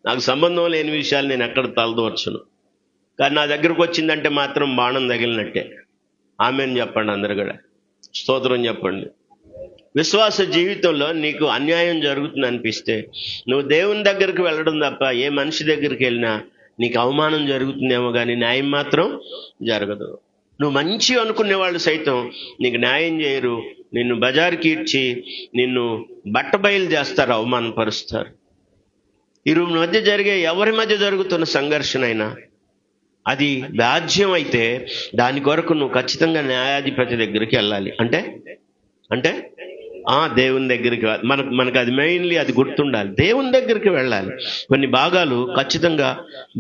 నాకు సంబంధం లేని విషయాలు నేను ఎక్కడ తలదూర్చను, కానీ నా దగ్గరకు వచ్చిందంటే మాత్రం బాణం తగిలినట్టే. ఆమేన్ చెప్పండి అందరు కూడా. స్తోత్రం చెప్పండి. విశ్వాస జీవితంలో నీకు అన్యాయం జరుగుతుంది అనిపిస్తే నువ్వు దేవుని దగ్గరికి వెళ్ళడం తప్ప ఏ మనిషి దగ్గరికి వెళ్ళినా నీకు అవమానం జరుగుతుందేమో కానీ న్యాయం మాత్రం జరగదు. నువ్వు మంచి అనుకునే వాళ్ళు సైతం నీకు న్యాయం చేయరు, నిన్ను బజారుకి ఇచ్చి నిన్ను బట్టబయలు చేస్తారు, అవమానపరుస్తారు. ఇరువురి మధ్య జరిగే, ఎవరి మధ్య జరుగుతున్న సంఘర్షణ అయినా అది వ్యాజ్యం అయితే దాని కొరకు నువ్వు ఖచ్చితంగా న్యాయాధిపతి దగ్గరికి వెళ్ళాలి. అంటే అంటే దేవుని దగ్గరికి మనకు అది మెయిన్లీ అది గుర్తుండాలి. దేవుని దగ్గరికి వెళ్ళాలి. కొన్ని భాగాలు ఖచ్చితంగా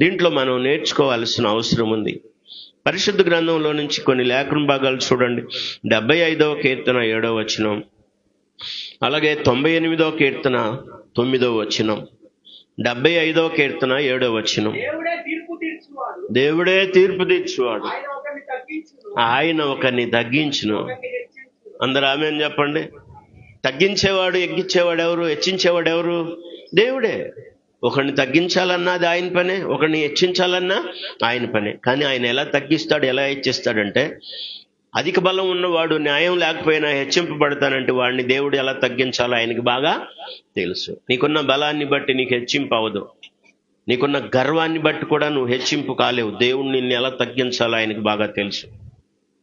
దీంట్లో మనం నేర్చుకోవాల్సిన అవసరం ఉంది. పరిశుద్ధ గ్రంథంలో నుంచి కొన్ని లేఖన భాగాలు చూడండి. 75వ కీర్తన 7వ వచనం, అలాగే 98వ కీర్తన 9వ వచనం, 75వ కీర్తన 7వ వచనం. దేవుడే తీర్పు తీర్చువాడు, ఆయన ఒకరిని తగ్గించును. అందరూ ఆమేన్ చెప్పండి. తగ్గించేవాడు, ఎగ్గించేవాడు ఎవరు? హెచ్చించేవాడు ఎవరు? దేవుడే. ఒకరిని తగ్గించాలన్నా అది ఆయన పనే, ఒకరిని హెచ్చించాలన్నా ఆయన పనే. కానీ ఆయన ఎలా తగ్గిస్తాడు, ఎలా హెచ్చిస్తాడంటే, అధిక బలం ఉన్నవాడు న్యాయం లేకపోయినా హెచ్చింపబడతానంటే వాడిని దేవుడు ఎలా తగ్గించాలో ఆయనకి బాగా తెలుసు. నీకున్న బలాన్ని బట్టి నీకు హెచ్చింపు అవదు, నీకున్న గర్వాన్ని బట్టి కూడా నువ్వు హెచ్చింపు కాలేవు. దేవుడు నిన్ను ఎలా తగ్గించాలో ఆయనకి బాగా తెలుసు.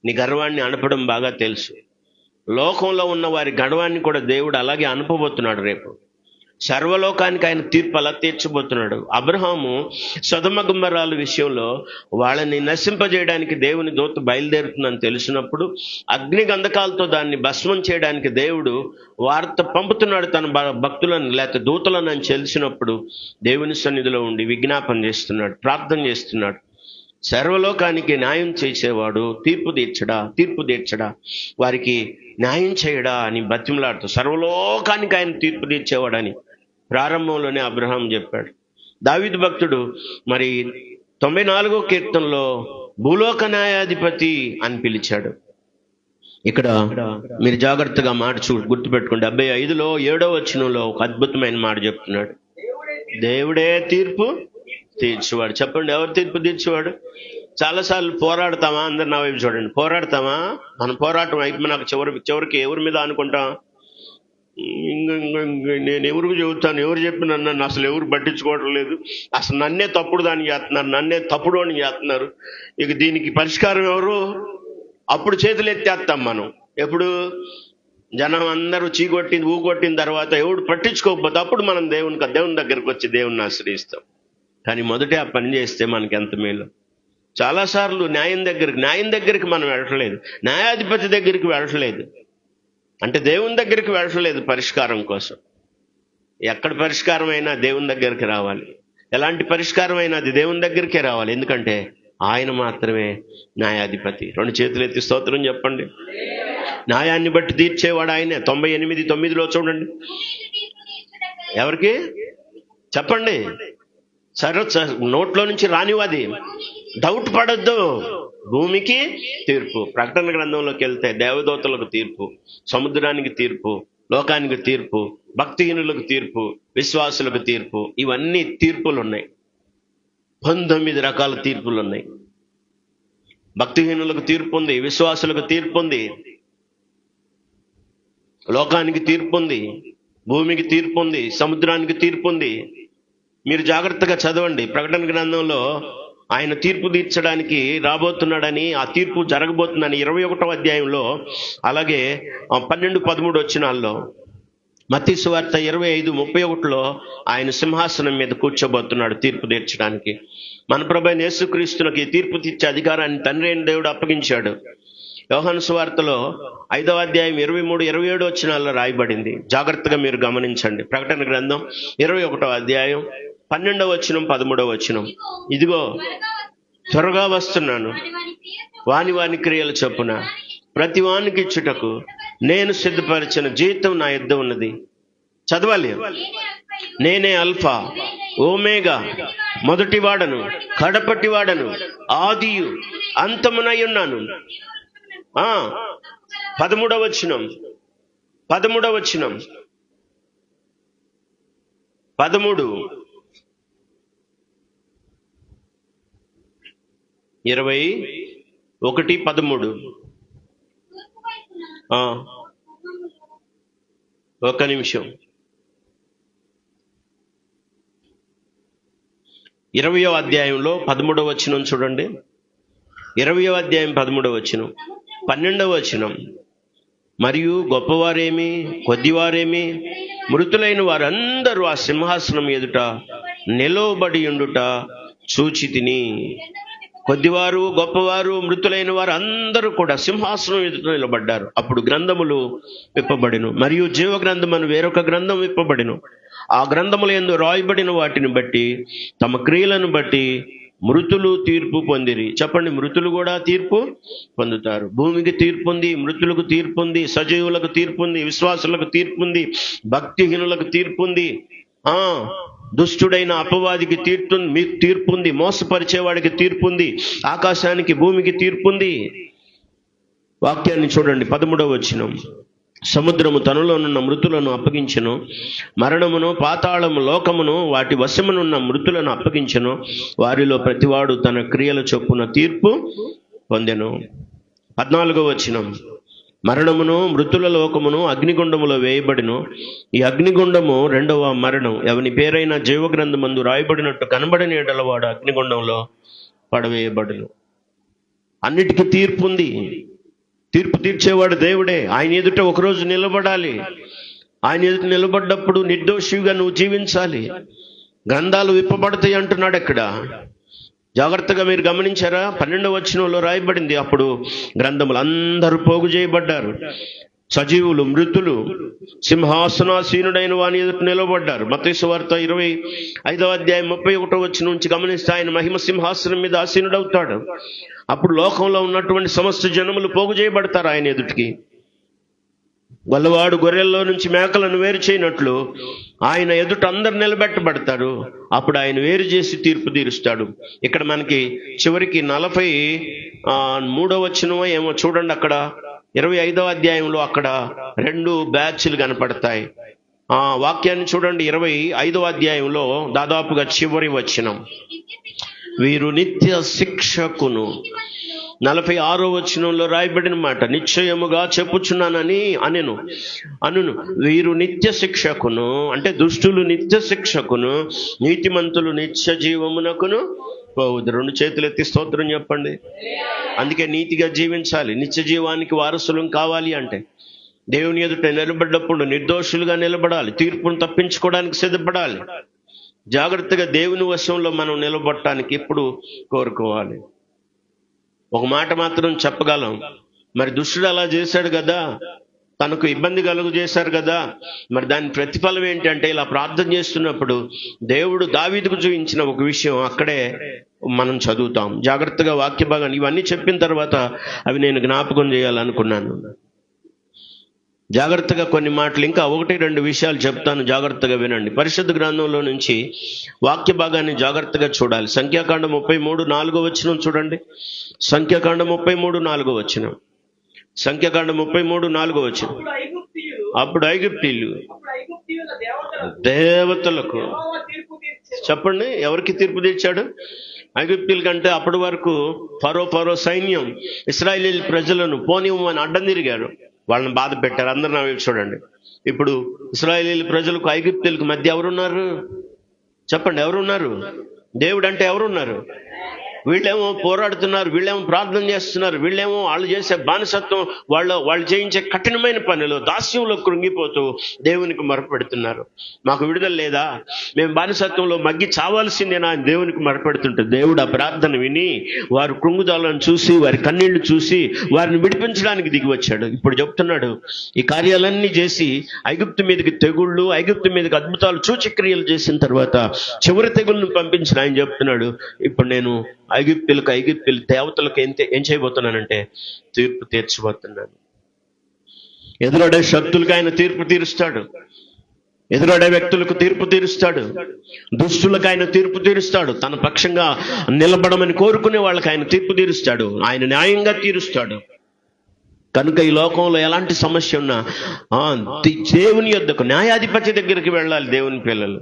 నీ గర్వాన్ని అణపడం బాగా తెలుసు. లోకంలో ఉన్న వారి గర్వాన్ని కూడా దేవుడు అలాగే అనుపబోతున్నాడు. రేపు సర్వలోకానికి ఆయన తీర్పు అలా తీర్చబోతున్నాడు. అబ్రహాము సొదొమ గొమొర్రాల విషయంలో వాళ్ళని నశింపజేయడానికి దేవుని దూత బయలుదేరుతుందని తెలిసినప్పుడు అగ్ని గంధకాలతో దాన్ని భస్మం చేయడానికి దేవుడు వార్త పంపుతున్నాడు తన భక్తులను, లేకపోతే దూతలను అని తెలిసినప్పుడు దేవుని సన్నిధిలో ఉండి విజ్ఞాపన చేస్తున్నాడు, ప్రార్థన చేస్తున్నాడు. సర్వలోకానికి న్యాయం చేసేవాడు, తీర్పు తీర్చడా, వారికి న్యాయం చేయడా అని బతిమలాడుతూ సర్వలోకానికి ఆయన తీర్పు తీర్చేవాడని ప్రారంభంలోనే అబ్రహాం చెప్పాడు. దావీదు భక్తుడు మరి 94వ కీర్తనలో భూలోక న్యాయాధిపతి అని పిలిచాడు. ఇక్కడ మీరు జాగ్రత్తగా మాట గుర్తుపెట్టుకోండి. 75లో 7వ వచనంలో ఒక అద్భుతమైన మాట చెప్తున్నాడు. దేవుడే తీర్పు తీర్చువాడు. చెప్పండి, ఎవరు తీర్పు తీర్చువాడు? చాలాసార్లు పోరాడతామా? అందరు నా వైపు చూడండి. పోరాడతామా? మన పోరాటం అయిపోయినాక చివరికి ఎవరి మీద అనుకుంటాం? నేను ఎవరికి చెబుతాను, ఎవరు చెప్పి నన్ను అసలు ఎవరు పట్టించుకోవడం లేదు, అసలు నన్నే తప్పుడు దాన్ని చేస్తున్నారు, నన్నే తప్పుడు అని చేస్తున్నారు, ఇక దీనికి పరిష్కారం ఎవరు? అప్పుడు చేతులు ఎత్తేస్తాం మనం. ఎప్పుడు జనం అందరూ ఊగొట్టిన తర్వాత ఎవడు పట్టించుకోకపోతే అప్పుడు మనం దేవుని దగ్గరికి వచ్చి దేవుణ్ణి ఆశ్రయిస్తాం. కానీ మొదటే ఆ పని చేస్తే మనకి ఎంత మేలు. చాలాసార్లు న్యాయం దగ్గరికి మనం వెళ్ళట్లేదు, న్యాయాధిపతి దగ్గరికి వెళ్ళట్లేదు, అంటే దేవుని దగ్గరికి వెళ్ళట్లేదు పరిష్కారం కోసం. ఎక్కడ పరిష్కారం అయినా దేవుని దగ్గరికి రావాలి. ఎలాంటి పరిష్కారం అయినా అది దేవుని దగ్గరికే రావాలి. ఎందుకంటే ఆయన మాత్రమే న్యాయాధిపతి. 2 చేతులు ఎత్తి స్తోత్రం చెప్పండి. న్యాయాన్ని బట్టి తీర్చేవాడు ఆయనే. 98:9 చూడండి. ఎవరికి చెప్పండి? నోట్లో నుంచి రానివ్వది, డౌట్ పడద్దు. భూమికి తీర్పు. ప్రకటన గ్రంథంలోకి వెళ్తే దేవదూతలకు తీర్పు, సముద్రానికి తీర్పు, లోకానికి తీర్పు, భక్తిహీనులకు తీర్పు, విశ్వాసులకు తీర్పు, ఇవన్నీ తీర్పులు ఉన్నాయి. 19 రకాల తీర్పులు ఉన్నాయి. భక్తిహీనులకు తీర్పు ఉంది, విశ్వాసులకు తీర్పు ఉంది, లోకానికి తీర్పు ఉంది, భూమికి తీర్పు ఉంది, సముద్రానికి తీర్పు ఉంది. మీరు జాగ్రత్తగా చదవండి. ప్రకటన గ్రంథంలో ఆయన తీర్పు తీర్చడానికి రాబోతున్నాడని, ఆ తీర్పు జరగబోతుందని 21వ అధ్యాయంలో, అలాగే 12-13 వచనాల్లో, మత్తయి సువార్త 25:31లో ఆయన సింహాసనం మీద కూర్చోబోతున్నాడు తీర్పు తీర్చడానికి. మన ప్రభువైన యేసుక్రీస్తునికి తీర్పు తీర్చే అధికారాన్ని తండ్రి అయిన దేవుడు అప్పగించాడు. యోహాను సువార్తలో 5వ అధ్యాయం 23-27 వచనాల్లో రాయబడింది. జాగ్రత్తగా మీరు గమనించండి. ప్రకటన గ్రంథం 21వ అధ్యాయం 12వ వచనం 13వ వచనం. ఇదిగో త్వరగా వస్తున్నాను. వాని వాని క్రియల చొప్పున ప్రతి వానికి ఇచ్చుటకు నేను సిద్ధపరిచిన జీతం నా యొద్ద ఉన్నది. చదవాలి. నేనే అల్ఫా ఓమేగా, మొదటి వాడను కడపటి వాడను, ఆదియు అంతమునై ఉన్నాను. 13వ వచనం 13 21:13 ఒక్క నిమిషం. 20వ అధ్యాయంలో 13వ వచనం చూడండి. 20వ అధ్యాయం 13వ వచనం, 12వ వచనం. మరియు గొప్పవారేమి కొద్దివారేమి మృతులైన వారందరూ ఆ సింహాసనం ఎదుట నిలవబడి ఉండుట చూచితిని. కొద్దివారు గొప్పవారు మృతులైన వారు అందరూ కూడా సింహాసనం ఎదుట నిలబడ్డారు. అప్పుడు గ్రంథములు విప్పబడిను, మరియు జీవ గ్రంథమని వేరొక గ్రంథం విప్పబడిను. ఆ గ్రంథముల యందు రాయబడిన వాటిని బట్టి తమ క్రియలను బట్టి మృతులు తీర్పు పొందిరి. చెప్పండి, మృతులు కూడా తీర్పు పొందుతారు. భూమికి తీర్పు ఉంది, మృతులకు తీర్పు ఉంది, సజీవులకు తీర్పు ఉంది, విశ్వాసులకు తీర్పు ఉంది, భక్తిహీనులకు తీర్పు ఉంది, దుష్టుడైన అపవాదికి తీర్పు ఉంది, మోసపరిచేవాడికి తీర్పు ఉంది, ఆకాశానికి భూమికి తీర్పు ఉంది. వాక్యాన్ని చూడండి. 13వ వచనం. సముద్రము తనలోనున్న మృతులను అప్పగించెను, మరణమును పాతాళము లోకమును వాటి వశమునున్న మృతులను అప్పగించెను. వారిలో ప్రతివాడు తన క్రియల చొప్పున తీర్పు పొందెను. 14వ వచనం. మరణమును మృతుల లోకమును అగ్నిగుండములో వేయబడిను. ఈ అగ్నిగుండము రెండవ మరణం. ఎవని పేరైనా జీవగ్రంథమందు రాయబడినట్టు కనబడని ఎడల వాడు అగ్నిగుండంలో పడవేయబడును. అన్నిటికీ తీర్పు ఉంది. తీర్పు తీర్చేవాడు దేవుడే. ఆయన ఎదుట ఒకరోజు నిలబడాలి. ఆయన ఎదుట నిలబడ్డప్పుడు నిర్దోషిగా నువ్వు జీవించాలి. గ్రంథాలు విప్పబడతాయి అంటున్నాడు ఇక్కడ. జాగ్రత్తగా మీరు గమనించారా? 12వ వచనంలో రాయబడింది, అప్పుడు గ్రంథములు అందరూ పోగు చేయబడ్డారు. సజీవులు మృతులు సింహాసనాసీనుడైన వాని ఎదుట నిలబడ్డారు. మత్తయి సువార్త 25వ అధ్యాయం 31వ వచనం నుంచి గమనిస్తే ఆయన మహిమ సింహాసనం మీద ఆసీనుడవుతాడు. అప్పుడు లోకంలో ఉన్నటువంటి సమస్త జనములు పోగు చేయబడతారు ఆయన ఎదుటికి. గొల్లవాడు గొర్రెల్లో నుంచి మేకలను వేరు చేయనట్లు ఆయన ఎదుట అందరు నిలబెట్టబడతారు. అప్పుడు ఆయన వేరు చేసి తీర్పు తీరుస్తాడు. ఇక్కడ మనకి చివరికి 43వ వచనం ఏమో చూడండి. అక్కడ 25వ అధ్యాయంలో అక్కడ 2 బ్యాచ్లు కనపడతాయి. ఆ వాక్యాన్ని చూడండి. 25వ అధ్యాయంలో దాదాపుగా చివరి వచనం, వీరు నిత్య శిక్షకును. 46వ వచనంలో రాయబడిన మాట, నిశ్చయముగా చెప్పుచున్నానని అనును వీరు నిత్య శిక్షకును, అంటే దుష్టులు నిత్య శిక్షకును, నీతిమంతులు నిత్య జీవమునకును పోవుదు. 2 చేతులు ఎత్తి స్తోత్రం చెప్పండి. అందుకే నీతిగా జీవించాలి. నిత్య జీవానికి వారసులం కావాలి అంటే దేవుని ఎదుట నిలబడ్డప్పుడు నిర్దోషులుగా నిలబడాలి. తీర్పును తప్పించుకోవడానికి సిద్ధపడాలి. జాగ్రత్తగా దేవుని వశంలో మనం నిలబడటానికి ఎప్పుడు కోరుకోవాలి. ఒక మాట మాత్రం చెప్పగలం, మరి దుష్టుడు అలా చేశాడు కదా, తనకు ఇబ్బంది కలుగు చేశారు కదా, మరి దాని ప్రతిఫలం ఏంటంటే ఇలా ప్రార్థన చేస్తున్నప్పుడు దేవుడు దావీదుకు చూపించిన ఒక విషయం అక్కడే మనం చదువుతాం. జాగ్రత్తగా వాక్య భాగాన్ని ఇవన్నీ చెప్పిన తర్వాత అవి నేను జ్ఞాపకం చేయాలనుకున్నాను. జాగ్రత్తగా కొన్ని మాటలు, ఇంకా 1-2 విషయాలు చెప్తాను, జాగ్రత్తగా వినండి. పరిశుద్ధ గ్రంథంలో నుంచి వాక్య భాగాన్ని జాగ్రత్తగా చూడాలి. సంఖ్యాకాండం 33:4 వచనం చూడండి. సంఖ్యాకాండం 33:4 వచనం. సంఖ్యాకాండం 33:4 వచనం. అప్పుడు ఐగుప్తీయులు దేవతలకు, చెప్పండి ఎవరికి తీర్పు తీర్చాడు? ఐగుప్తీయుల కంటే అప్పటి వరకు ఫరో సైన్యం ఇశ్రాయేలు ప్రజలను పోనివ్వమని అడ్డం తిరిగారు, వాళ్ళని బాధ పెట్టారు. అందరూ నా వైపు చూడండి. ఇప్పుడు ఇశ్రాయేలు ప్రజలకు ఐగుప్తీయులకు మధ్య ఎవరున్నారు? చెప్పండి, ఎవరున్నారు? దేవుడు అంటే ఎవరున్నారు? వీళ్ళేమో పోరాడుతున్నారు, వీళ్ళేమో ప్రార్థన చేస్తున్నారు, వీళ్ళేమో వాళ్ళు చేసే బానిసత్వం, వాళ్ళు చేయించే కఠినమైన పనులు దాస్యంలో కృంగిపోతూ దేవునికి మొరపెడుతున్నారు. మాకు విడుదల లేదా, మేము బానిసత్వంలో మగ్గి చావాల్సిందేనా అని దేవునికి మొరపెడుతుంటే దేవుడు ఆ ప్రార్థన విని వారు కృంగుదలను చూసి, వారి కన్నీళ్లు చూసి వారిని విడిపించడానికి దిగి వచ్చాడు. ఇప్పుడు చెప్తున్నాడు, ఈ కార్యాలన్నీ చేసి ఐగుప్తు మీదకి తెగుళ్ళు, ఐగుప్తు మీదకి అద్భుతాలు, సూచక్రియలు చేసిన తర్వాత చివరి తెగుళ్ళను పంపించిన ఆయన చెప్తున్నాడు, ఇప్పుడు నేను ఐగుప్తులు దేవతలకు ఏం చేయబోతున్నానంటే తీర్పు తీర్చబోతున్నాను. ఎదురడే శక్తులకు ఆయన తీర్పు తీరుస్తాడు, ఎదురడే వ్యక్తులకు తీర్పు తీరుస్తాడు, దుష్టులకు ఆయన తీర్పు తీరుస్తాడు, తన పక్షంగా నిలబడమని కోరుకునే వాళ్ళకి ఆయన తీర్పు తీరుస్తాడు, ఆయన న్యాయంగా తీరుస్తాడు. కనుక ఈ లోకంలో ఎలాంటి సమస్య ఉన్నా దేవుని యొద్దకు, న్యాయాధిపతి దగ్గరికి వెళ్ళాలి. దేవుని పిల్లలు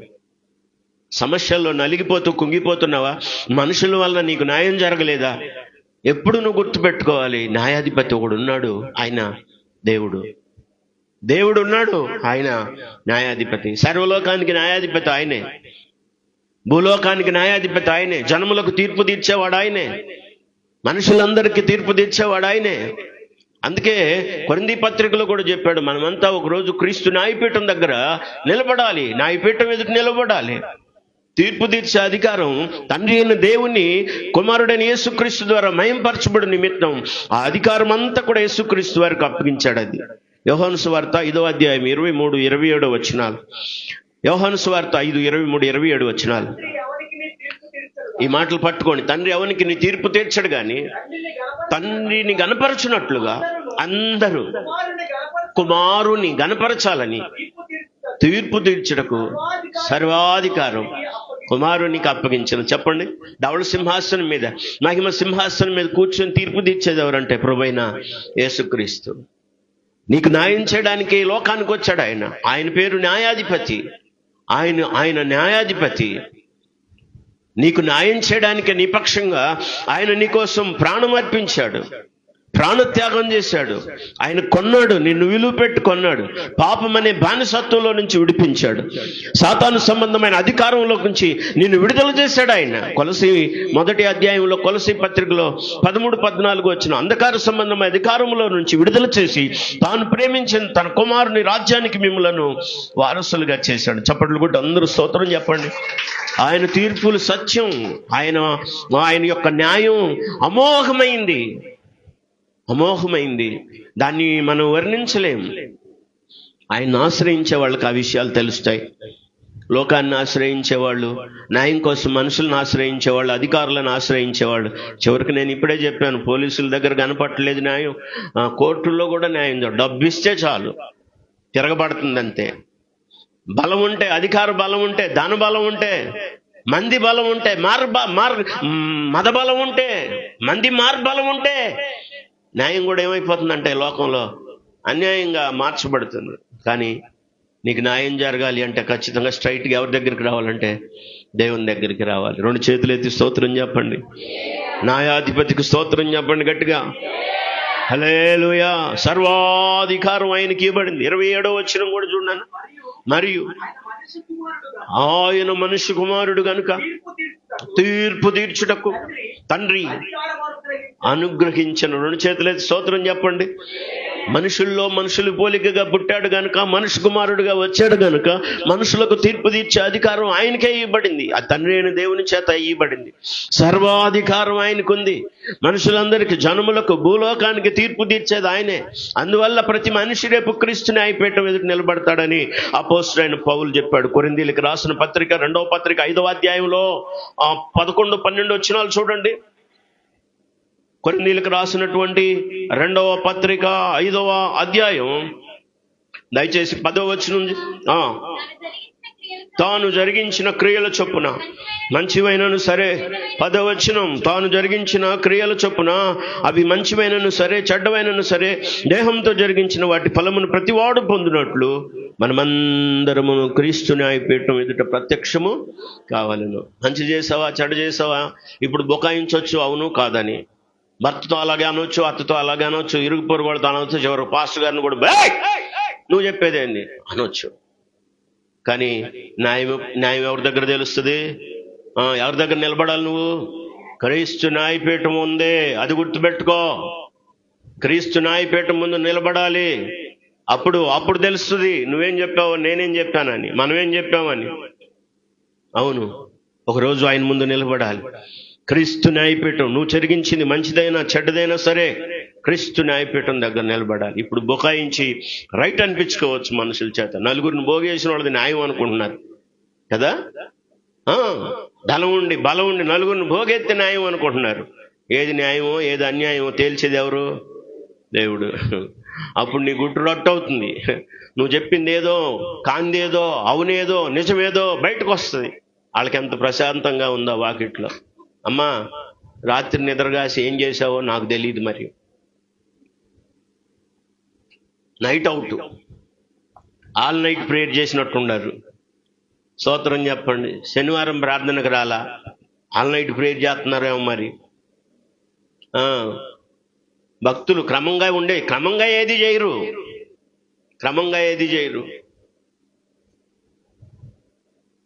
సమస్యల్లో నలిగిపోతూ కుంగిపోతున్నావా? మనుషుల వల్ల నీకు న్యాయం జరగలేదా? ఎప్పుడు నువ్వు గుర్తుపెట్టుకోవాలి, న్యాయాధిపతి ఒకడు ఉన్నాడు, ఆయన దేవుడు ఉన్నాడు, ఆయన న్యాయాధిపతి. సర్వలోకానికి న్యాయాధిపతి ఆయనే, భూలోకానికి న్యాయాధిపతి ఆయనే, జనములకు తీర్పు తీర్చేవాడు ఆయనే, మనుషులందరికీ తీర్పు తీర్చేవాడు ఆయనే. అందుకే కొరింథీ పత్రికలో కూడా చెప్పాడు, మనమంతా ఒకరోజు క్రీస్తు న్యాయపీఠం దగ్గర నిలబడాలి, న్యాయపీఠం ఎదుటి నిలబడాలి. తీర్పు తీర్చే అధికారం తండ్రి అయిన దేవుని కుమారుడైన యేసుక్రీస్తు ద్వారా మహింపరచబడి నిమిత్తం ఆ అధికారం అంతా కూడా యేసుక్రీస్తు వారికి అప్పగించాడు. అది యోహాను సువార్త 5వ అధ్యాయం 23-27 వచనాలు. యోహాను సువార్త 5:23-27 వచనాలు. ఈ మాటలు పట్టుకోండి. తండ్రి ఎవరికి నీ తీర్పు తీర్చడు గాని తండ్రిని గణపరచునట్లుగా అందరూ కుమారుని గణపరచాలని తీర్పు తీర్చుటకు సర్వాధికారం కుమారునికి అప్పగించిన. చెప్పండి, ధవళ సింహాసనం మీద, మహిమ సింహాసనం మీద కూర్చొని తీర్పు తీర్చేది ఎవరంటే ప్రభువైన యేసుక్రీస్తు. నీకు న్యాయం చేయడానికి లోకానికి వచ్చాడు ఆయన. ఆయన పేరు న్యాయాధిపతి. ఆయన న్యాయాధిపతి. నీకు న్యాయం చేయడానికి నీ పక్షంగా ఆయన నీకోసం ప్రాణం అర్పించాడు, ప్రాణత్యాగం చేశాడు. ఆయన కొన్నాడు, నిన్ను విలువ పెట్టి కొన్నాడు. పాపం అనే బానిసత్వంలో నుంచి విడిపించాడు. సాతాను సంబంధమైన అధికారంలో నుంచి నిన్ను విడుదల చేశాడు ఆయన. కొలసీ 1వ అధ్యాయంలో, కొలసీ పత్రికలో 13-14 వచ్చిన అంధకార సంబంధమైన అధికారంలో నుంచి విడుదల చేసి తాను ప్రేమించిన తన కుమారుని రాజ్యానికి మిమ్మలను వారసులుగా చేశాడు. చప్పట్లు కూడా అందరూ స్తోత్రం చెప్పండి. ఆయన తీర్పులు సత్యం, ఆయన యొక్క న్యాయం అమోఘమైంది. దాన్ని మనం వర్ణించలేము. ఆయన ఆశ్రయించే వాళ్ళకి ఆ విషయాలు తెలుస్తాయి. లోకాన్ని ఆశ్రయించేవాళ్ళు, న్యాయం కోసం మనుషులను ఆశ్రయించేవాళ్ళు, అధికారులను ఆశ్రయించేవాళ్ళు, చివరికి నేను ఇప్పుడే చెప్పాను, పోలీసుల దగ్గర కనపట్టలేదు న్యాయం, కోర్టుల్లో కూడా న్యాయం. డబ్బు ఇస్తే చాలు, తిరగబడుతుందంతే. బలం ఉంటే, అధికార బలం ఉంటే, ధన బలం ఉంటే, మంది బలం ఉంటే, మత బలం ఉంటే, మంది మార్బలం ఉంటే న్యాయం కూడా ఏమైపోతుందంటే లోకంలో అన్యాయంగా మార్చబడుతుంది. కానీ నీకు న్యాయం జరగాలి అంటే ఖచ్చితంగా స్ట్రైట్గా ఎవరి దగ్గరికి రావాలంటే దేవుని దగ్గరికి రావాలి. 2 చేతులు ఎత్తి స్తోత్రం చెప్పండి. న్యాయాధిపతికి స్తోత్రం చెప్పండి గట్టిగా. హల్లెలూయా. సర్వాధికారం ఆయనకి ఇవ్వబడింది. 27వ వచనం కూడా చూడండి. మరియు ఆయన మనుష్య కుమారుడు గనుక తీర్పు తీర్చుటకు తండ్రి అనుగ్రహించిన. 2 చేతులైతే స్తోత్రం చెప్పండి. మనుషుల్లో మనుషులు పోలికగా పుట్టాడు గనుక, మనుషు కుమారుడుగా వచ్చాడు గనుక మనుషులకు తీర్పు తీర్చే అధికారం ఆయనకే ఇవ్వబడింది. ఆ తండ్రి అయిన దేవుని చేత ఇవ్వబడింది. సర్వాధికారం ఆయనకుంది. మనుషులందరికీ, జనములకు, భూలోకానికి తీర్పు తీర్చేది ఆయనే. అందువల్ల ప్రతి మనిషి రేపు క్రీస్తు న్యాయపీఠం ఎదుటి నిలబడతాడని అపోస్తలుడైన పౌలు చెప్పాడు. కొరింథీయులకు రాసిన పత్రిక 2వ పత్రిక 5వ అధ్యాయంలో 11-12 వచనాలు చూడండి. కొరింథీయులకు రాసినటువంటి 2వ పత్రిక 5వ అధ్యాయం దయచేసి 10వ వచనం. తాను జరిగించిన క్రియల చొప్పున మంచివైనను సరే, 10వ వచనం, తాను జరిగించిన క్రియల చొప్పున అవి మంచివైనను సరే చెడ్డవైనను సరే దేహంతో జరిగించిన వాటి ఫలమును ప్రతివాడు పొందినట్లు మనమందరము క్రీస్తు న్యాయపీఠం ఎదుట ప్రత్యక్షము కావాలను. మంచి చేసావా, చెడ్డ చేసావా, ఇప్పుడు బుకాయించవచ్చు అవును కాదని. భర్తతో అలాగే అనొచ్చు, అత్తతో అలాగే అనొచ్చు, ఇరుగు పొరుగు వాళ్ళతో అనొచ్చు, చివరికి పాస్టర్ గారిని కూడా నువ్వు చెప్పేదేంది అనొచ్చు. కానీ న్యాయం ఎవరి దగ్గర తెలుస్తుంది? ఎవరి దగ్గర నిలబడాలి నువ్వు? క్రీస్తు న్యాయపీఠం ఉందే, అది గుర్తుపెట్టుకో. క్రీస్తు న్యాయపీఠం ముందు నిలబడాలి. అప్పుడు తెలుస్తుంది నువ్వేం చెప్పావు, నేనేం చెప్పానని, మనమేం చెప్పామని. అవును, ఒకరోజు ఆయన ముందు నిలబడాలి. క్రీస్తు న్యాయపీఠం, నువ్వు జరిగించింది మంచిదైనా చెడ్డదైనా సరే క్రీస్తు న్యాయపీఠం దగ్గర నిలబడాలి. ఇప్పుడు బుకాయించి రైట్ అనిపించుకోవచ్చు మనుషుల చేత. నలుగురిని భోగేసిన వాళ్ళది న్యాయం అనుకుంటున్నారు కదా. బలం ఉండి నలుగురిని భోగెత్తి న్యాయం అనుకుంటున్నారు. ఏది న్యాయమో ఏది అన్యాయమో తేల్చేది ఎవరు? దేవుడు. అప్పుడు నీ గుట్టు రొట్టు అవుతుంది. నువ్వు చెప్పింది ఏదో, కాందేదో, అవునేదో, నిజమేదో బయటకు వస్తుంది. వాళ్ళకి ఎంత ప్రశాంతంగా ఉందో వాకిట్లో. అమ్మా, రాత్రి నిద్రగాసి ఏం చేసావో నాకు తెలియదు, మరి night out, all night prayer చేసినట్టున్నారు. స్తోత్రం చెప్పండి. శనివారం ప్రార్థనకు రాలా, ఆల్ నైట్ ప్రేయర్ చేస్తున్నారేమో మరి. భక్తులు క్రమంగా ఏది చేయరు.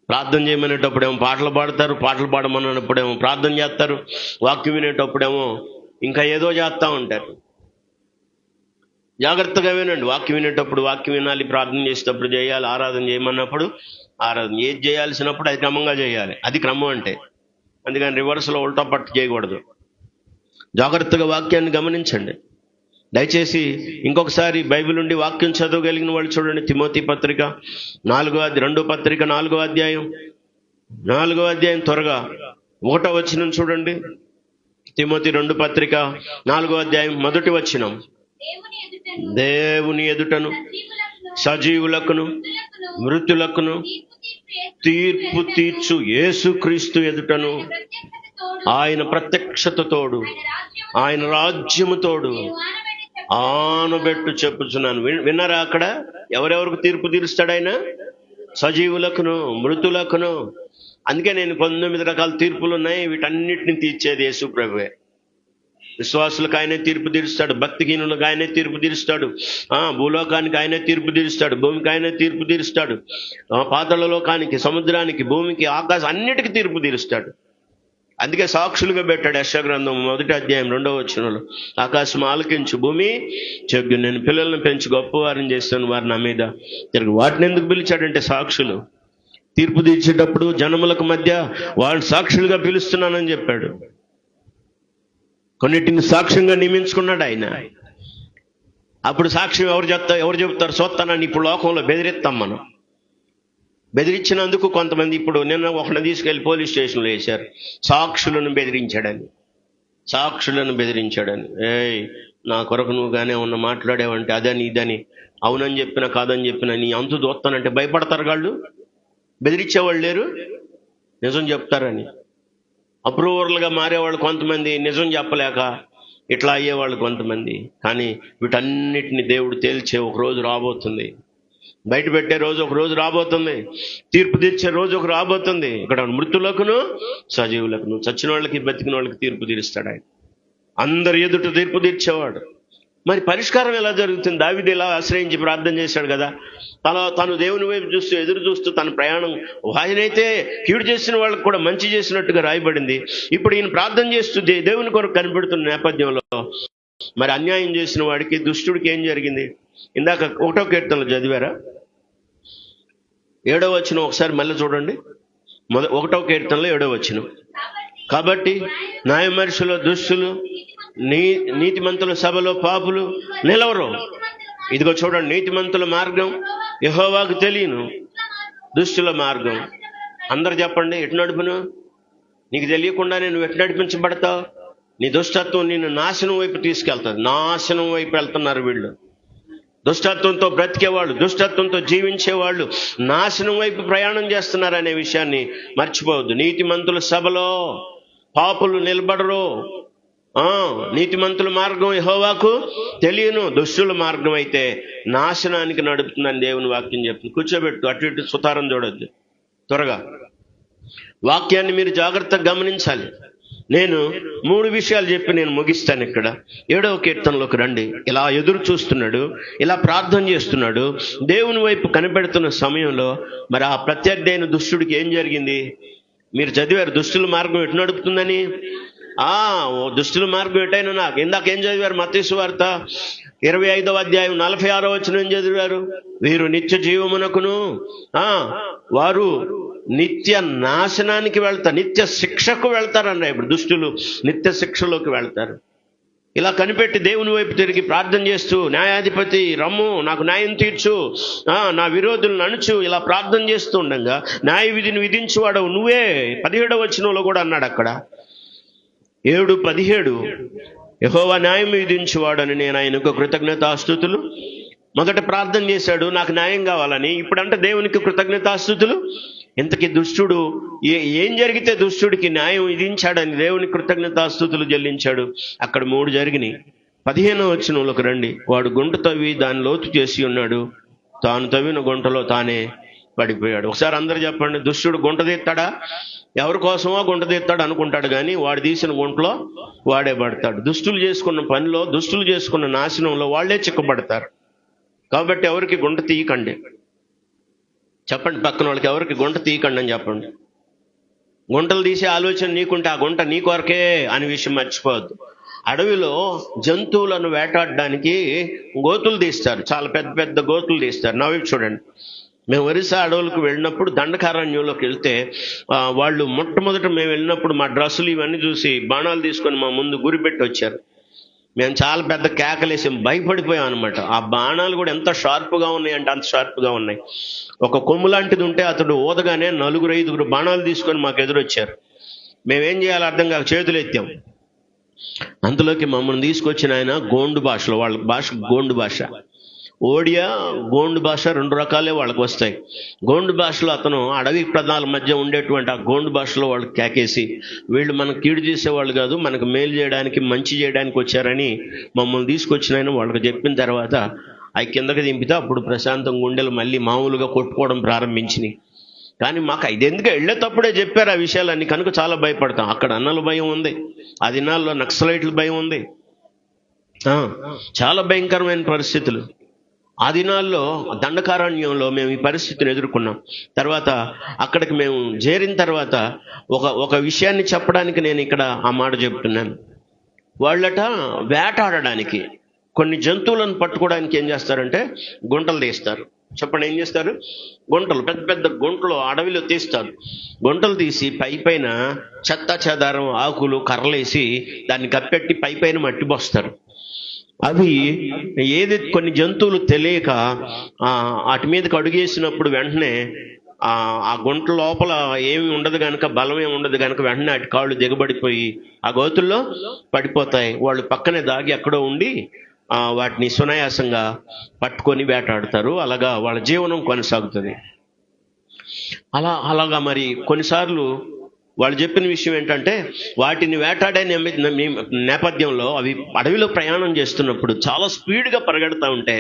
ప్రార్థన చేయమనేటప్పుడేమో పాటలు పాడతారు, పాటలు పాడమన్నప్పుడేమో ప్రార్థన చేస్తారు, వాక్యం వినేటప్పుడేమో ఇంకా ఏదో చేస్తూ ఉంటారు. జాగ్రత్తగా వినండి. వాక్యం వినేటప్పుడు వాక్యం వినాలి, ప్రార్థన చేసేటప్పుడు చేయాలి, ఆరాధన చేయమన్నప్పుడు ఆరాధన, ఏది చేయాల్సినప్పుడు అది క్రమంగా చేయాలి. అది క్రమం అంటే. అందుకని రివర్స్లో ఉల్టా పట్టు చేయకూడదు. జాగ్రత్తగా వాక్యాన్ని గమనించండి. దయచేసి ఇంకొకసారి బైబిల్ నుండి వాక్యం చదవగలిగిన వాళ్ళు చూడండి. తిమోతి పత్రిక 4వ అధ్యాయం త్వరగా 1వ వచనం చూడండి. తిమోతి 2 పత్రిక 4వ అధ్యాయం 1వ వచనం. దేవుని ఎదుటను సజీవులకును మృతులకును తీర్పు తీర్చు యేసుక్రీస్తు ఎదుటను ఆయన ప్రత్యక్షత తోడు, ఆయన రాజ్యము తోడు ఆనబెట్టు చెప్పుచున్నాను. విన్నారా? అక్కడ ఎవరెవరికి తీర్పు తీరుస్తాడు ఆయన? సజీవులకును మృతులకును. అందుకే నేను 19 రకాల తీర్పులు ఉన్నాయి, వీటన్నిటిని తీర్చేది యేసు ప్రభువే. విశ్వాసులకు ఆయనే తీర్పు తీరుస్తాడు, భక్తిహీనులకు ఆయనే తీర్పు తీరుస్తాడు, భూలోకానికి ఆయనే తీర్పు తీరుస్తాడు, భూమికి ఆయనే తీర్పు తీరుస్తాడు, పాతాళలోకానికి, సముద్రానికి, భూమికి, ఆకాశం అన్నిటికీ తీర్పు తీరుస్తాడు. అందుకే సాక్షులుగా పెట్టాడు యెషయా గ్రంథం 1వ అధ్యాయం 2వ వచనంలో. ఆకాశం ఆలకించు, భూమి చెగ్గు, నేను పిల్లలను పెంచి గొప్పవారిని చేస్తాను, వారు నా మీద తిరిగి. వాటిని ఎందుకు పిలిచాడంటే సాక్షులు. తీర్పు తీర్చేటప్పుడు జనములకు మధ్య వాళ్ళు సాక్షులుగా పిలుస్తున్నానని చెప్పాడు. కొన్నిటిని సాక్ష్యంగా నియమించుకున్నాడు ఆయన. అప్పుడు సాక్ష్యం ఎవరు చెబుతారు? చూస్తానని ఇప్పుడు లోకంలో బెదిరిస్తాం మనం. బెదిరించినందుకు కొంతమంది, ఇప్పుడు నిన్న ఒకరిని తీసుకెళ్లి పోలీస్ స్టేషన్లో వేశారు, సాక్షులను బెదిరించాడని. నా కొరకు నువ్వు గానే ఉన్న మాట్లాడేవంటే అదని ఇదని, అవునని చెప్పినా కాదని చెప్పినా నీ అంతు దోస్తానంటే భయపడతారు వాళ్ళు. బెదిరించేవాళ్ళు లేరు, నిజం చెప్తారని. అప్రూవర్లుగా మారేవాళ్ళు కొంతమంది, నిజం చెప్పలేక ఇట్లా అయ్యేవాళ్ళు కొంతమంది. కానీ వీటన్నిటిని దేవుడు తేల్చే ఒక రోజు రాబోతుంది. బయట పెట్టే రోజు ఒక రోజు రాబోతుంది. తీర్పు తీర్చే రోజు ఒక రాబోతుంది. ఇక్కడ మృతులకును సజీవులకును, చచ్చిన వాళ్ళకి బతికిన వాళ్ళకి తీర్పు తీరుస్తాడు ఆయన. అందరి ఎదుట తీర్పు తీర్చేవాడు. మరి పరిష్కారం ఎలా జరుగుతుంది? దావీదు ఇలా ఆశ్రయించి ప్రార్థన చేశాడు కదా. తను దేవుని వైపు చూస్తూ ఎదురు చూస్తూ తన ప్రయాణం, ఆయనైతే కీడు చేసిన వాళ్ళకు కూడా మంచి చేసినట్టుగా రాయబడింది. ఇప్పుడు ఈయన ప్రార్థన చేస్తూ దేవుని కొరకు కనిపెడుతున్న నేపథ్యంలో మరి అన్యాయం చేసిన వాడికి, దుష్టుడికి ఏం జరిగింది? ఇందాక 1వ కీర్తనలో చదివారా? 7వ వచనం ఒకసారి మళ్ళీ చూడండి. 1వ కీర్తనలో 7వ వచనం. కాబట్టి న్యాయమరుషులు దుష్టులు, నీతిమంతుల సభలో పాపులు నిలవరు. ఇదిగో చూడండి, నీతిమంతుల మార్గం యెహోవాకు తెలియను, దుష్టుల మార్గం. అందరు చెప్పండి, ఎటు నడుపును? నీకు తెలియకుండానే నువ్వు ఎటు నడిపించబడతావు? నీ దుష్టత్వం నిన్ను నాశనం వైపు తీసుకెళ్తుంది. నాశనం వైపు వెళ్తున్నారు వీళ్ళు. దుష్టత్వంతో బ్రతికేవాళ్ళు, దుష్టత్వంతో జీవించేవాళ్ళు నాశనం వైపు ప్రయాణం చేస్తున్నారు అనే విషయాన్ని మర్చిపోవద్దు. నీతిమంతుల సభలో పాపులు నిలబడరు. నీతిమంతుల మార్గం యెహోవాకు తెలియను, దుష్టుల మార్గం అయితే నాశనానికి నడుపుతుందని దేవుని వాక్యం చెప్తుంది. కూర్చోబెట్టు, అటు ఇటు సుతారం చూడొద్దు. త్వరగా వాక్యాన్ని మీరు జాగ్రత్తగా గమనించాలి. నేను 3 విషయాలు చెప్పి నేను ముగిస్తాను. ఇక్కడ 7వ కీర్తనలోకి రండి. ఇలా ఎదురు చూస్తున్నాడు, ఇలా ప్రార్థన చేస్తున్నాడు, దేవుని వైపు కనిపెడుతున్న సమయంలో మరి ఆ ప్రత్యర్థి అయిన దుష్టుడికి ఏం జరిగింది? మీరు చదివారు, దుష్టుల మార్గం ఎటు నడుపుతుందని. దుష్టుల మార్గం ఎటైనా నాకు ఇందాకేం చదివారు? మత్తయి సువార్త 25వ అధ్యాయం 46వ వచనం ఏం చదివారు? వీరు నిత్య జీవమునకును వారు నిత్య నాశనానికి వెళ్తారు, నిత్య శిక్షకు వెళ్తారన్న. ఇప్పుడు దుష్టులు నిత్య శిక్షలోకి వెళ్తారు. ఇలా కనిపెట్టి దేవుని వైపు తిరిగి ప్రార్థన చేస్తూ, న్యాయాధిపతి రమ్ము, నాకు న్యాయం తీర్చు, నా విరోధులను అణుచు, ఇలా ప్రార్థన చేస్తూ ఉండగా న్యాయ విధిని విధించువాడవు నువ్వే. 17వ వచనంలో కూడా అన్నాడు అక్కడ, 7:17, యెహోవా న్యాయం విధించువాడని నేను ఆయనకు కృతజ్ఞతాస్తుతులు. మొదట ప్రార్థన చేశాడు నాకు న్యాయం కావాలని, ఇప్పుడంటే దేవునికి కృతజ్ఞతాస్తుతులు. ఇంతకీ దుష్టుడు ఏం జరిగితే దుష్టుడికి న్యాయం విధించాడని దేవుని కృతజ్ఞతాస్తుతులు చెల్లించాడు. అక్కడ 3 జరిగినాయి. 15వ వచనంలోకి రండి. వాడు గుంట తవ్వి దాన్ని లోతు చేసి ఉన్నాడు, తాను తవ్విన గుంటలో తానే పడిపోయాడు. ఒకసారి అందరూ చెప్పండి, దుష్టుడు గుంట తీస్తాడా? ఎవరి కోసమో గుంట తీస్తాడు అనుకుంటాడు, కానీ వాడు తీసిన గుంటలో వాడే పడతాడు. దుష్టులు చేసుకున్న పనిలో, దుష్టులు చేసుకున్న నాశనంలో వాళ్ళే చిక్కబడతారు. కాబట్టి ఎవరికి గుంట తీయకండి. చెప్పండి పక్కన వాళ్ళకి, ఎవరికి గుంట తీయకండి అని చెప్పండి. గుంటలు తీసే ఆలోచన నీకుంటే ఆ గుంట నీ కొరకే అనే విషయం మర్చిపోవద్దు. అడవిలో జంతువులను వేటాడడానికి గోతులు తీస్తారు, చాలా పెద్ద పెద్ద గోతులు తీస్తారు. నవ్వి చూడండి, మేము ఒరిస్సా అడవులకు వెళ్ళినప్పుడు దండకారణ్యంలోకి వెళ్తే వాళ్ళు మొట్టమొదట మేము వెళ్ళినప్పుడు మా డ్రెస్సులు ఇవన్నీ చూసి బాణాలు తీసుకొని మా ముందు గురిపెట్టి వచ్చారు. మేము చాలా పెద్ద కేకలేసి భయపడిపోయాం అనమాట. ఆ బాణాలు కూడా ఎంత షార్ప్గా ఉన్నాయి అంటే అంత షార్ప్గా ఉన్నాయి. ఒక కొమ్ము లాంటిది ఉంటే అతడు ఊదగానే 4-5 బాణాలు తీసుకొని మాకు ఎదురొచ్చారు. మేమేం చేయాలో అర్థం కాక చేతులు ఎత్తాం. అంతలోకి మమ్మల్ని తీసుకొచ్చిన ఆయన గోండు భాషలో, వాళ్ళ భాష గోండు భాష, ఓడియా గోండు భాష 2 రకాలే వాళ్ళకు వస్తాయి. గోండు భాషలో అతను అడవి ప్రజల మధ్య ఉండేటువంటి ఆ గోండు భాషలో వాళ్ళు కేకేసి, వీళ్ళు మనకు కీడు చేసేవాళ్ళు కాదు, మనకు మేలు చేయడానికి మంచి చేయడానికి వచ్చారని మమ్మల్ని తీసుకొచ్చిన ఆయన వాళ్ళకి చెప్పిన తర్వాత అవి కిందకి దింపితే అప్పుడు ప్రశాంతం గుండెలు మళ్ళీ మామూలుగా కొట్టుకోవడం ప్రారంభించినాయి. కానీ మాకు ఐదెందుకు వెళ్ళేటప్పుడే చెప్పారు ఆ విషయాలన్నీ, కనుక చాలా భయపడతాం. అక్కడ అన్నల భయం ఉంది, ఆ దినాల్లో నక్సలైట్ల భయం ఉంది, చాలా భయంకరమైన పరిస్థితులు. ఆ దినాల్లో దండకారణ్యంలో మేము ఈ పరిస్థితిని ఎదుర్కొన్నాం. తర్వాత అక్కడికి మేము చేరిన తర్వాత ఒక విషయాన్ని చెప్పడానికి నేను ఇక్కడ ఆ మాట చెప్తున్నాను. వాళ్ళట వేటాడడానికి, కొన్ని జంతువులను పట్టుకోవడానికి ఏం చేస్తారంటే గుంటలు తీస్తారు. చెప్పండి, ఏం చేస్తారు? గుంటలు, పెద్ద పెద్ద గుంటలు అడవిలో తీస్తారు. గుంటలు తీసి పైపైన చెత్త చెదారం, ఆకులు, కర్రలేసి దాన్ని కప్పెట్టి పైపైన మట్టి పోస్తారు. అవి కొన్ని జంతువులు తెలియక వాటి మీదకి అడుగేసినప్పుడు వెంటనే ఆ గుంట లోపల ఏమి ఉండదు కనుక, బలం ఏమి ఉండదు కనుక వెంటనే వాటి కాళ్ళు దిగబడిపోయి ఆ గోతుల్లో పడిపోతాయి. వాళ్ళు పక్కనే దాగి ఎక్కడో ఉండి వాటిని సునాయాసంగా పట్టుకొని వేటాడతారు. అలాగా వాళ్ళ జీవనం కొనసాగుతుంది. అలాగా మరి కొన్నిసార్లు వాళ్ళు చెప్పిన విషయం ఏంటంటే, వాటిని వేటాడే నేపథ్యంలో అవి అడవిలో ప్రయాణం చేస్తున్నప్పుడు చాలా స్పీడ్గా పరిగెడతా ఉంటే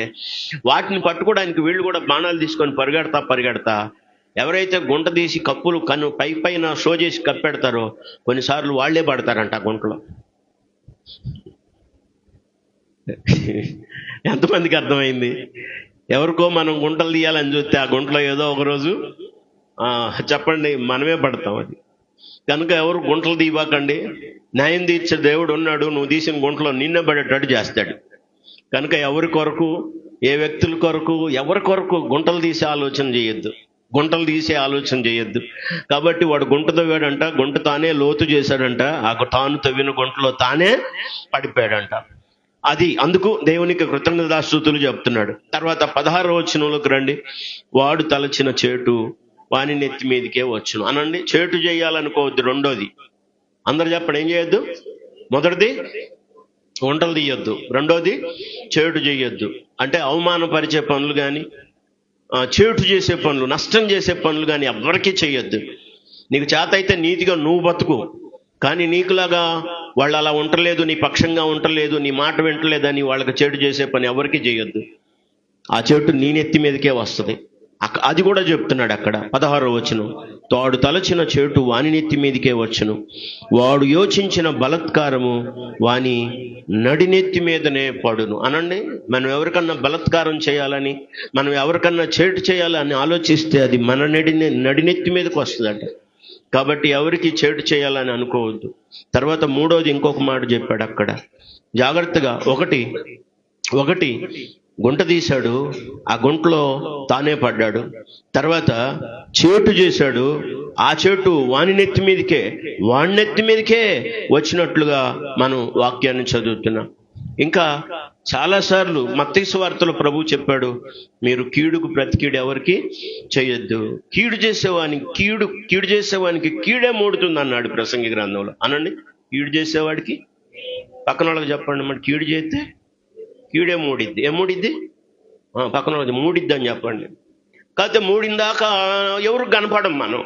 వాటిని పట్టుకోవడానికి వీళ్ళు కూడా బాణాలు తీసుకొని పరిగెడతా ఎవరైతే గుంట తీసి కప్పులు పైన షో చేసి కప్పెడతారో కొన్నిసార్లు వాళ్లే పడతారంట ఆ గుంటలో. ఎంతమందికి అర్థమైంది? ఎవరికో మనం గుంటలు తీయాలని చూస్తే ఆ గుంటలో ఏదో ఒకరోజు చెప్పండి మనమే పడతాం. అది కనుక ఎవరు గుంటలు తీయబాకండి. న్యాయం తీర్చే దేవుడు ఉన్నాడు, నువ్వు తీసిన గుంటలో నిన్నే పడేటట్టు చేస్తాడు. కనుక ఎవరి కొరకు, ఏ వ్యక్తుల కొరకు, ఎవరి కొరకు గుంటలు తీసే ఆలోచన చేయొద్దు. కాబట్టి వాడు గుంట తవ్వాడంట, గుంట తానే లోతు చేశాడంట, తాను తవ్విన గుంటలో తానే పడిపోయాడంట. అందుకు దేవునికి కృతజ్ఞతాస్తుతులు చెప్తున్నాడు. తర్వాత 16వ వచనంలోకి రండి. వాడు తలచిన చేటు వాని నెత్తి మీదకే వచ్చును అనండి. చేటు చేయాలనుకోవద్దు. రెండోది, అందరు చెప్పండి, ఏం చేయొద్దు? మొదటిది వంటలు తీయొద్దు, రెండోది చేటు చేయొద్దు. అంటే అవమానపరిచే పనులు కానీ, చేటు చేసే పనులు, నష్టం చేసే పనులు కానీ ఎవరికీ చేయొద్దు. నీకు చేత అయితే నీతిగా నువ్వు బతుకు, కానీ నీకులాగా వాళ్ళు అలా ఉండలేదు, నీ పక్షంగా ఉండలేదు, నీ మాట వింటలేదని వాళ్ళకి చేటు చేసే పని ఎవరికి చేయొద్దు. ఆ చేటు నీ నెత్తి మీదకే వస్తుంది. అది కూడా చెప్తున్నాడు అక్కడ 16వ వచనం. తాడు తలచిన చేటు వాని నెత్తి మీదకే వచ్చును, వాడు యోచించిన బలత్కారము వాని నడినెత్తి మీదనే పడును అనండి. మనం ఎవరికన్నా బలత్కారం చేయాలని, మనం ఎవరికన్నా చేటు చేయాలని ఆలోచిస్తే అది మన నడినెత్తి మీదకి వస్తుందట. కాబట్టి ఎవరికి చేటు చేయాలని అనుకోవద్దు. తర్వాత మూడోది ఇంకొక మాట చెప్పాడు అక్కడ, జాగ్రత్తగా. ఒకటి గుంట తీశాడు, ఆ గుంటలో తానే పడ్డాడు. తర్వాత చేటు చేశాడు, ఆ చేటు వాని నెత్తి మీదకే వచ్చినట్లుగా మనం వాక్యాన్ని చదువుతున్నాం. ఇంకా చాలాసార్లు మత్తయి సువార్తలో ప్రభు చెప్పాడు, మీరు కీడుకు ప్రతి కీడు ఎవరికి చేయొద్దు, కీడు చేసేవానికి కీడే మూడుతుంది అన్నాడు ప్రసంగి గ్రంథంలో. అనండి, కీడు చేసేవాడికి, పక్కన వాళ్ళకి చెప్పండి, మరి కీడు చేస్తే కీడే మూడిద్ది. ఏం మూడిద్ది? పక్కన వాళ్ళకి మూడిద్ది అని చెప్పండి. కాకపోతే మూడిందాక ఎవరు కనపడం, మనం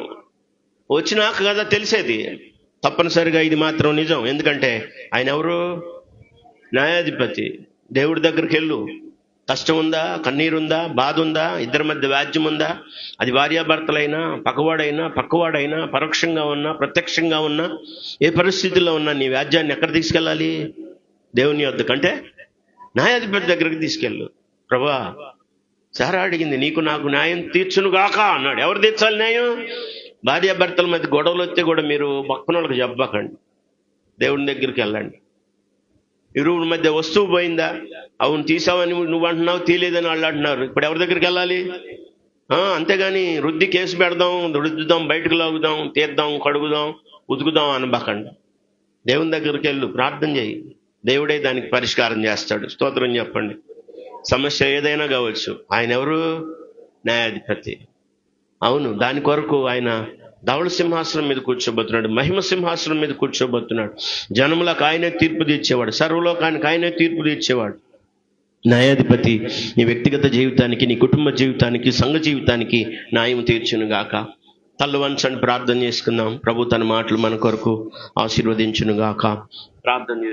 వచ్చినాక కదా తెలిసేది. తప్పనిసరిగా ఇది మాత్రం నిజం. ఎందుకంటే ఆయన ఎవరు? న్యాయాధిపతి. దేవుడి దగ్గరికి వెళ్ళు. కష్టం ఉందా, కన్నీరుందా, బాధ ఉందా, ఇద్దరి మధ్య వ్యాజ్యం ఉందా, అది భార్యాభర్తలైనా, పక్కవాడైనా, పరోక్షంగా ఉన్నా, ప్రత్యక్షంగా ఉన్నా, ఏ పరిస్థితుల్లో ఉన్నా నీ వ్యాజ్యాన్ని ఎక్కడ తీసుకెళ్ళాలి? దేవుని వద్దకంటే న్యాయాధిపతి దగ్గరికి తీసుకెళ్ళు. ప్రభా, సారా అడిగింది, నీకు నాకు న్యాయం తీర్చునుగాక అన్నాడు. ఎవరు తీర్చాలి న్యాయం? భార్యాభర్తల మధ్య గొడవలు వస్తే కూడా మీరు పక్కన వాళ్ళకి చెప్పకండి, దేవుని దగ్గరికి వెళ్ళండి. ఇరువురి మధ్య వస్తువు పోయిందా, అవును తీసావని నువ్వు అంటున్నావు, తీయలేదని వాళ్ళు అంటున్నారు, ఇప్పుడు ఎవరి దగ్గరికి వెళ్ళాలి? అంతేగాని రుద్ది కేసు పెడదాం, రుద్దుదాం, బయటకు లాగుదాం, తీద్దాం, కడుగుదాం, ఉతుకుదాం అనబాకండి. దేవుని దగ్గరికి వెళ్ళు, ప్రార్థన చేయి, దేవుడే దానికి పరిష్కారం చేస్తాడు. స్తోత్రం చెప్పండి. సమస్య ఏదైనా కావచ్చు, ఆయన ఎవరు? న్యాయాధిపతి. అవును, దాని కొరకు ఆయన ధవళ సింహాసనం మీద కూర్చోబోతున్నాడు, మహిమ సింహాసనం మీద కూర్చోబోతున్నాడు. జనములకు ఆయనే తీర్పు తీర్చేవాడు, సర్వలోకానికి ఆయనే తీర్పు తీర్చేవాడు. న్యాయాధిపతి నీ వ్యక్తిగత జీవితానికి, నీ కుటుంబ జీవితానికి, సంఘ జీవితానికి న్యాయం తీర్చును గాక. తల్లు వంచండి, ప్రార్థన చేసుకుందాం. ప్రభు తన మాటలు మన కొరకు ఆశీర్వదించును గాక. ప్రార్థన చేసి